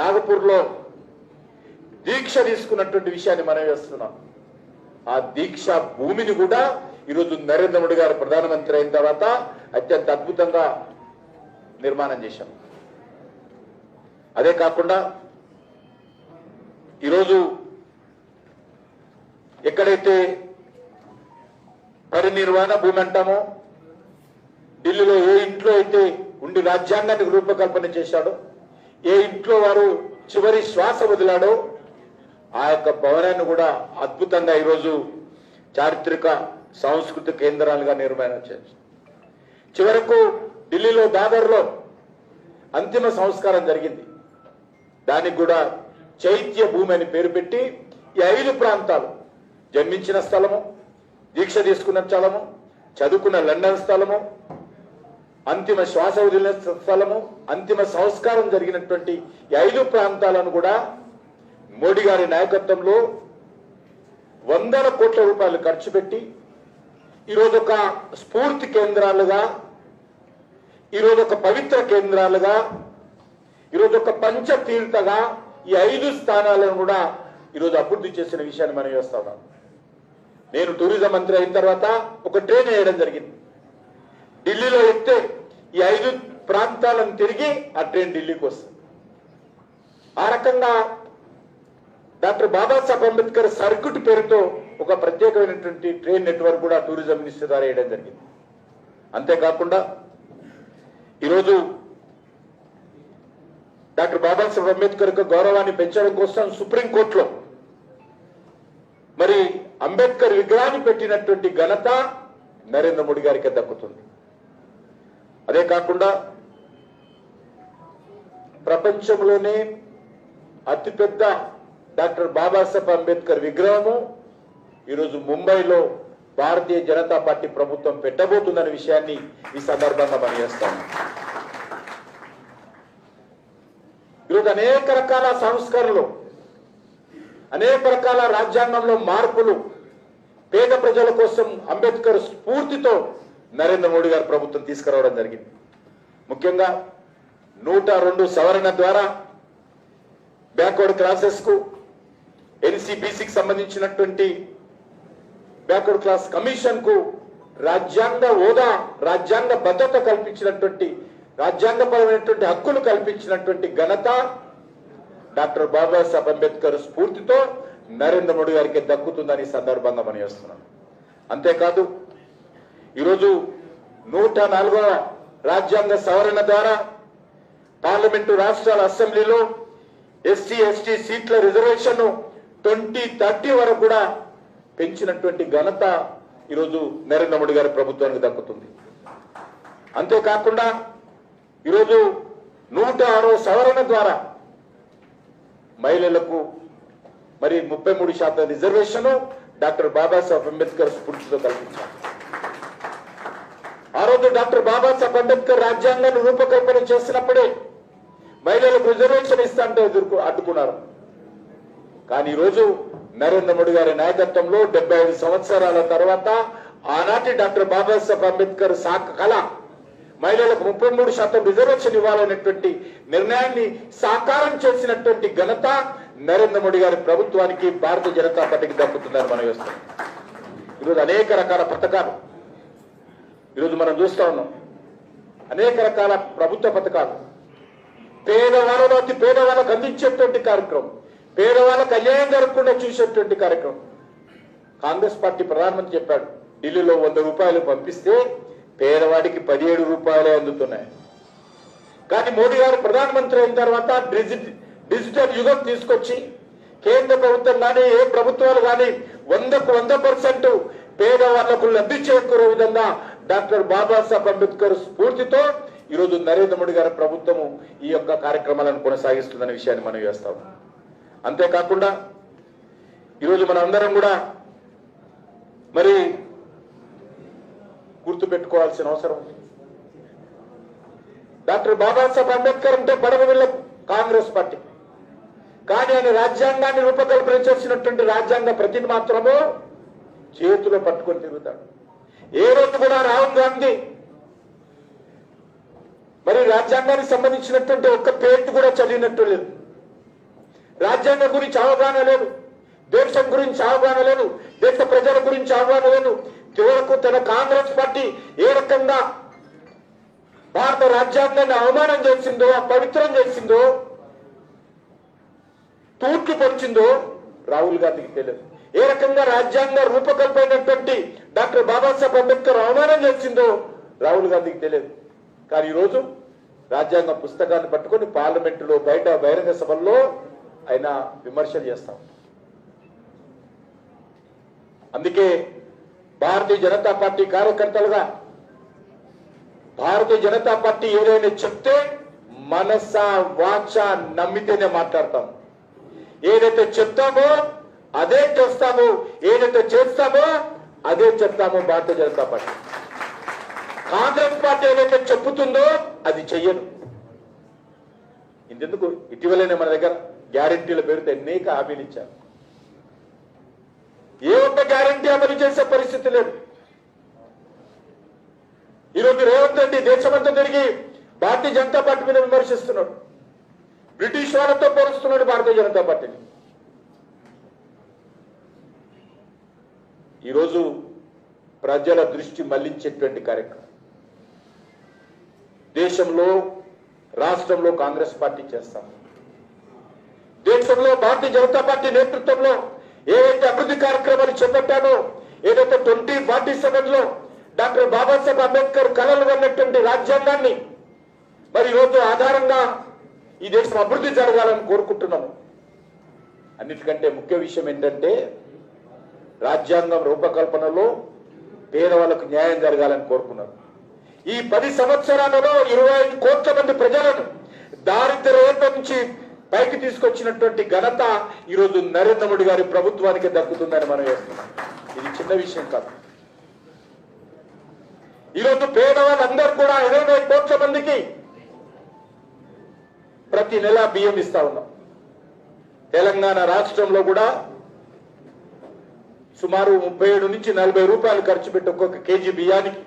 నాగపూర్లో దీక్ష తీసుకున్నటువంటి విషయాన్ని మనం వేస్తున్నాం. ఆ దీక్ష భూమిని కూడా ఈరోజు నరేంద్ర మోడీ గారు ప్రధానమంత్రి అయిన తర్వాత అత్యంత అద్భుతంగా నిర్మాణం చేశాం. అదే కాకుండా ఈరోజు ఎక్కడైతే పరినిర్వాణ భూమి అంటామో, ఢిల్లీలో ఏ ఇంట్లో అయితే ఉండి రాజ్యాంగానికి రూపకల్పన చేశాడో, ఏ ఇంట్లో వారు చివరి శ్వాస వదిలాడో ఆ యొక్క భవనాన్ని కూడా అద్భుతంగా ఈరోజు చారిత్రక సాంస్కృతిక కేంద్రాలుగా నిర్మాణం చేశారు. చివరకు ఢిల్లీలో దాదర్లో అంతిమ సంస్కారం జరిగింది. దానికి కూడా చైత్య భూమి అని పేరు పెట్టి ఈ 5 ప్రాంతాలు, జన్మించిన స్థలము, దీక్ష తీసుకున్న స్థలము, చదువుకున్న లండన్ స్థలము, అంతిమ శ్వాస వదిలిన స్థలము, అంతిమ సంస్కారం జరిగినటువంటి ఈ 5 ప్రాంతాలను కూడా మోడీ గారి నాయకత్వంలో వందల కోట్ల రూపాయలు ఖర్చు పెట్టి ఈరోజు ఒక స్ఫూర్తి కేంద్రాలుగా, ఈరోజు ఒక పవిత్ర కేంద్రాలుగా, ఈరోజు ఒక పంచతీర్థగా ఈ 5 స్థానాలను కూడా ఈరోజు అభివృద్ధి చేసిన విషయాన్ని మనం చేస్తా ఉన్నాం. నేను టూరిజం మంత్రి అయిన తర్వాత ఒక ట్రైన్ వేయడం జరిగింది. ఢిల్లీలో ఎక్కితే ఈ 5 ప్రాంతాలను తిరిగి ఆ ట్రైన్ ఢిల్లీకి వస్తుంది. ఆ రకంగా డాక్టర్ బాబాసాహెబ్ అంబేద్కర్ సర్క్యూట్ పేరుతో ఒక ప్రత్యేకమైనటువంటి ట్రైన్ నెట్వర్క్ కూడా టూరిజం మినిస్టర్ ద్వారా వేయడం జరిగింది. అంతేకాకుండా ఈరోజు డాక్టర్ బాబాసాహెబ్ అంబేద్కర్ యొక్క గౌరవాన్ని పెంచడం కోసం సుప్రీంకోర్టులో మరి అంబేద్కర్ విగ్రహాన్ని పెట్టినటువంటి ఘనత నరేంద్ర మోడీ గారికి దక్కుతుంది. అదే కాకుండా ప్రపంచంలోనే అతిపెద్ద డాక్టర్ బాబాసాహెబ్ అంబేద్కర్ విగ్రహము ఈరోజు ముంబైలో భారతీయ జనతా పార్టీ ప్రభుత్వం పెట్టబోతుందనే విషయాన్ని ఈ సందర్భంగా మనం చేస్తాం. ఈరోజు అనేక రకాల సంస్కరణలు, అనేక రకాల రాజ్యాంగంలో మార్పులు పేద ప్రజల కోసం అంబేద్కర్ స్ఫూర్తితో నరేంద్ర మోడీ గారి ప్రభుత్వం తీసుకురావడం జరిగింది. ముఖ్యంగా 102 సవరణ ద్వారా బ్యాక్వర్డ్ క్లాసెస్ కు, ఎన్సీబీసీకి సంబంధించినటువంటి బ్యాక్వర్డ్ క్లాస్ కమిషన్ కు రాజ్యాంగ హోదా, రాజ్యాంగ భద్రత కల్పించినటువంటి, రాజ్యాంగపరమైనటువంటి హక్కులు కల్పించినటువంటి ఘనత డాక్టర్ బాబాసాహెబ్ అంబేద్కర్ స్ఫూర్తితో నరేంద్ర మోడీ గారికి దక్కుతుందని సందర్భంగా మనం చేస్తున్నాం. అంతేకాదు ఈరోజు 104వ రాజ్యాంగ సవరణ ద్వారా పార్లమెంటు రాష్ట్రాల అసెంబ్లీలో ఎస్సీ ఎస్టీ సీట్ల రిజర్వేషన్ 2030 వరకు కూడా పెంచినటువంటి ఘనత ఈరోజు నరేంద్ర మోడీ గారి ప్రభుత్వానికి దక్కుతుంది. అంతేకాకుండా ఈరోజు 106వ సవరణ ద్వారా మహిళలకు మరి 33% రిజర్వేషన్ డాక్టర్ బాబాసాహెబ్ అంబేద్కర్ స్ఫూర్తితో కల్పించారు. ఆ రోజు డాక్టర్ బాబాసాహెబ్ అంబేద్కర్ రాజ్యాంగాన్ని రూపకల్పన చేసినప్పుడే మహిళలకు రిజర్వేషన్ ఇస్తాంటే అడ్డుకున్నారు. కానీ ఈరోజు నరేంద్ర మోడీ గారి నాయకత్వంలో 75 సంవత్సరాల తర్వాత ఆనాటి డాక్టర్ బాబాసాహెబ్ అంబేద్కర్ కళ మహిళలకు 33% రిజర్వేషన్ ఇవ్వాలనేటువంటి నిర్ణయాన్ని సాకారం చేసినటువంటి ఘనత నరేంద్ర మోడీ గారి ప్రభుత్వానికి, భారతీయ జనతా పార్టీకి దక్కుతుందని మనం వేస్తాం. ఈరోజు అనేక రకాల పథకాలు ఈరోజు మనం చూస్తా ఉన్నాం. అనేక రకాల ప్రభుత్వ పథకాలు పేదవాళ్ళలో అతి పేదవాళ్ళకు అందించేటువంటి కార్యక్రమం, పేదవాళ్ళకు అన్యాయం జరగకుండా చూసేటువంటి కార్యక్రమం. కాంగ్రెస్ పార్టీ ప్రధానమంత్రి చెప్పాడు, ఢిల్లీలో 100 రూపాయలు పంపిస్తే పేదవాడికి 17 రూపాయలే అందుతున్నాయి. కానీ మోడీ గారు ప్రధానమంత్రి అయిన తర్వాత డిజిటల్ యుగం తీసుకొచ్చి కేంద్ర ప్రభుత్వం కానీ ఏ ప్రభుత్వాలు కానీ 100కు 100% పేదవాళ్లకు లబ్ధి చేకూరే విధంగా డాక్టర్ బాబాసాహెబ్ అంబేద్కర్ స్ఫూర్తితో ఈరోజు నరేంద్ర మోడీ గారి ప్రభుత్వము ఈ యొక్క కార్యక్రమాలను కొనసాగిస్తుందనే విషయాన్ని మనం చేస్తాం. అంతేకాకుండా ఈరోజు మన అందరం కూడా మరి గుర్తుపెట్టుకోవాల్సిన అవసరం ఉంది. డాక్టర్ బాబాసాహెబ్ అంబేద్కర్ అంటే పడవ కాంగ్రెస్ పార్టీ, కానీ ఆయన రాజ్యాంగాన్ని రూపకల్పన చేసినటువంటి రాజ్యాంగ ప్రతిని మాత్రము చేతిలో పట్టుకొని తిరుగుతాడు. ఏ రోజు కూడా రాహుల్ గాంధీ మరి రాజ్యాంగానికి సంబంధించినటువంటి ఒక్క పేరు కూడా చదివినట్టు లేదు. రాజ్యాంగం గురించి అవగాహన లేదు, దేశం గురించి అవగాహన లేదు, దేశ ప్రజల గురించి అవగాహన లేదు. చివరకు తన కాంగ్రెస్ పార్టీ ఏ రకంగా భారత రాజ్యాంగాన్ని అవమానం చేసిందో, అపవిత్రం చేసిందో, తూట్లు పొడిచిందో రాహుల్ గాంధీకి తెలియదు. ఏ రకంగా రాజ్యాంగ రూపకల్పైనటువంటి డాక్టర్ బాబాసాహెబ్ అంబేద్కర్ అవమానం చేసిందో రాహుల్ గాంధీకి తెలియదు. కానీ ఈరోజు రాజ్యాంగ పుస్తకాన్ని పట్టుకొని పార్లమెంటులో బయట బహిరంగ సభల్లో ఆయన విమర్శలు చేస్తాం. అందుకే భారతీయ జనతా పార్టీ కార్యకర్తలుగా భారతీయ జనతా పార్టీ ఏదైనా చెప్తే మనస వాచ నమ్మితేనే మాట్లాడతాం. ఏదైతే చెప్తామో అదే చేస్తాము, ఏదైతే చేస్తామో అదే చెప్తాము. భారతీయ జనతా పార్టీ కాంగ్రెస్ పార్టీ ఏదైతే చెప్పుతుందో అది చెయ్యను. ఇంతెందుకు ఇటీవలనే మన దగ్గర గ్యారంటీల పేరుతో అనేక హామీలు ఇచ్చారు. ఏ ఒక్క గ్యారంటీ అమలు చేసే పరిస్థితి లేదు. ఈరోజు రేవంత్ రెడ్డి దేశమంతా తిరిగి భారతీయ జనతా పార్టీ మీద విమర్శిస్తున్నాడు. బ్రిటిష్ వాళ్ళతో పోలుస్తున్నాడు భారతీయ జనతా పార్టీని. ఈరోజు ప్రజల దృష్టి మళ్లించేటువంటి కార్యక్రమం దేశంలో రాష్ట్రంలో కాంగ్రెస్ పార్టీ చేస్తాం. దేశంలో భారతీయ జనతా పార్టీ నేతృత్వంలో ఏవైతే అభివృద్ధి కార్యక్రమాలు చేపట్టానో, ఏదైతే 2047లో డాక్టర్ బాబాసాహెబ్ అంబేద్కర్ కలలు కన్నటువంటి రాజ్యాంగాన్ని మరి ఈరోజు ఆధారంగా ఈ దేశం అభివృద్ధి జరగాలని కోరుకుంటున్నాము. అన్నిటికంటే ముఖ్య విషయం ఏంటంటే రాజ్యాంగం రూపకల్పనలో పేదవాళ్లకు న్యాయం జరగాలని కోరుకున్నారు. ఈ 10 సంవత్సరాలలో 25 కోట్ల మంది ప్రజలను దారిద్ర్య రేఖ నుంచి పైకి తీసుకొచ్చినటువంటి ఘనత ఈరోజు నరేంద్ర మోడీ గారి ప్రభుత్వానికి దక్కుతుందని మనం వేస్తున్నాం. ఇది చిన్న విషయం కాదు. ఈరోజు పేదవాళ్ళందరూ కూడా 20 కోట్ల మందికి ప్రతి నెల బియ్యం ఇస్తా ఉన్నాం. తెలంగాణ రాష్ట్రంలో కూడా సుమారు 37 నుంచి 40 రూపాయలు ఖర్చు పెట్టి ఒక్కొక్క కేజీ బియ్యానికి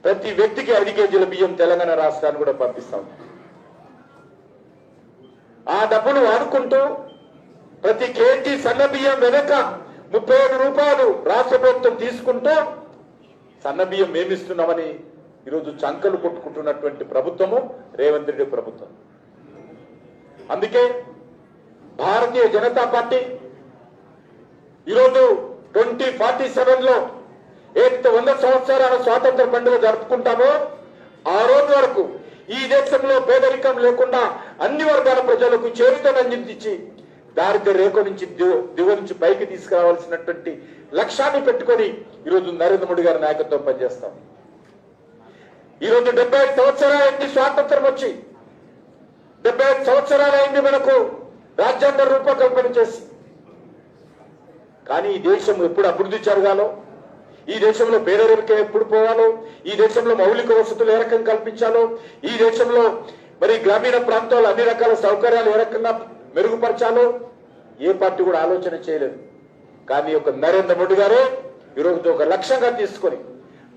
ప్రతి వ్యక్తికి 5 కేజీల బియ్యం తెలంగాణ రాష్ట్రాన్ని కూడా పంపిస్తాం. ఆ డబ్బును వాడుకుంటూ ప్రతి కేజీ సన్న బియ్యం వెనక 37 రూపాయలు రాష్ట్ర ప్రభుత్వం తీసుకుంటూ సన్న బియ్యం మేమిస్తున్నామని ఈరోజు చంకలు కొట్టుకుంటున్నటువంటి ప్రభుత్వము రేవంత్ రెడ్డి ప్రభుత్వం. అందుకే భారతీయ జనతా పార్టీ ఈరోజు 2047లో ఏదైతే 100 సంవత్సరాల స్వాతంత్ర పండుగ జరుపుకుంటామో ఆ రోజు వరకు ఈ దేశంలో పేదరికం లేకుండా అన్ని వర్గాల ప్రజలకు చేరుతను అందించి దారిద్ర్య రేఖ నుంచి దివ నుంచి పైకి తీసుకురావాల్సినటువంటి లక్ష్యాన్ని పెట్టుకొని ఈరోజు నరేంద్ర మోడీ గారి నాయకత్వం పనిచేస్తాం. ఈరోజు 75 సంవత్సరాలైంది స్వాతంత్రం వచ్చి, 75 సంవత్సరాలైంది మనకు రాజ్యాంగ రూపకల్పన చేసి. కానీ ఈ దేశం ఎప్పుడు అభివృద్ధి జరగాలో, ఈ దేశంలో పేదరికం ఎప్పుడు పోవాలో, ఈ దేశంలో మౌలిక వసతులు ఏ రకంగా కల్పించాలో, ఈ దేశంలో మరి గ్రామీణ ప్రాంతాల్లో అన్ని రకాల సౌకర్యాలు ఏ రకంగా మెరుగుపరచాలో ఏ పార్టీ కూడా ఆలోచన చేయలేదు. కానీ ఒక నరేంద్ర మోడీ గారే ఈరోజు ఒక లక్ష్యంగా తీసుకొని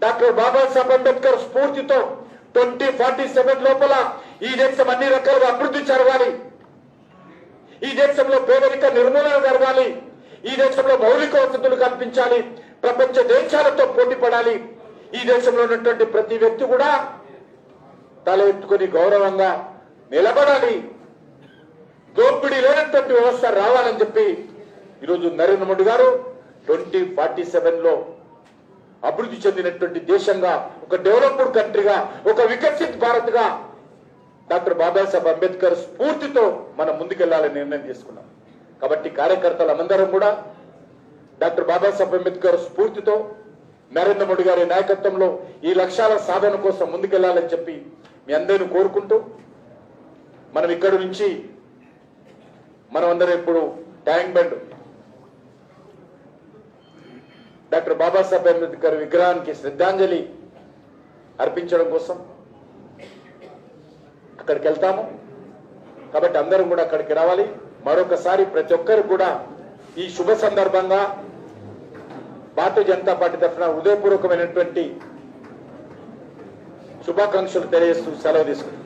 డాక్టర్ బాబాసాహెబ్ అంబేద్కర్ స్ఫూర్తితో 2047 లోపల ఈ దేశం అన్ని రకాలుగా అభివృద్ధి జరగాలి, ఈ దేశంలో పేదరిక నిర్మూలన జరగాలి, ఈ దేశంలో మౌలిక వసతులు కల్పించాలి, ప్రపంచ దేశాలతో పోటీ పడాలి, ఈ దేశంలో ఉన్నటువంటి ప్రతి వ్యక్తి కూడా తల ఎత్తుకొని గౌరవంగా నిలబడాలి, దోపిడీ లేనటువంటి వ్యవస్థ రావాలని చెప్పి ఈరోజు నరేంద్ర మోడీ గారు 2047లో అభివృద్ధి చెందినటువంటి దేశంగా, ఒక డెవలప్డ్ కంట్రీగా, ఒక వికసిత్ భారత్ గా డాక్టర్ బాబాసాహెబ్ అంబేద్కర్ స్ఫూర్తితో మనం ముందుకెళ్లాలని నిర్ణయం తీసుకున్నాం. కాబట్టి కార్యకర్తలందరం కూడా డాక్టర్ బాబాసాహెబ్ అంబేద్కర్ స్ఫూర్తితో నరేంద్ర మోడీ గారి నాయకత్వంలో ఈ లక్ష్యాల సాధన కోసం ముందుకెళ్లాలని చెప్పి మీ అందరిని కోరుకుంటూ, మనం ఇక్కడి నుంచి మనం అందరం ఇప్పుడు tank bund doctor Babasaheb Ambedkar విగ్రహానికి శ్రద్ధాంజలి అర్పించడం కోసం అక్కడికి వెళ్తాము. కాబట్టి అందరం కూడా అక్కడికి రావాలి. మరొకసారి ప్రతి ఒక్కరు కూడా ఈ శుభ సందర్భంగా భారతీయ జనతా పార్టీ తరఫున హృదయపూర్వకమైనటువంటి శుభాకాంక్షలు తెలియజేస్తూ సెలవు తీసుకుంటాం.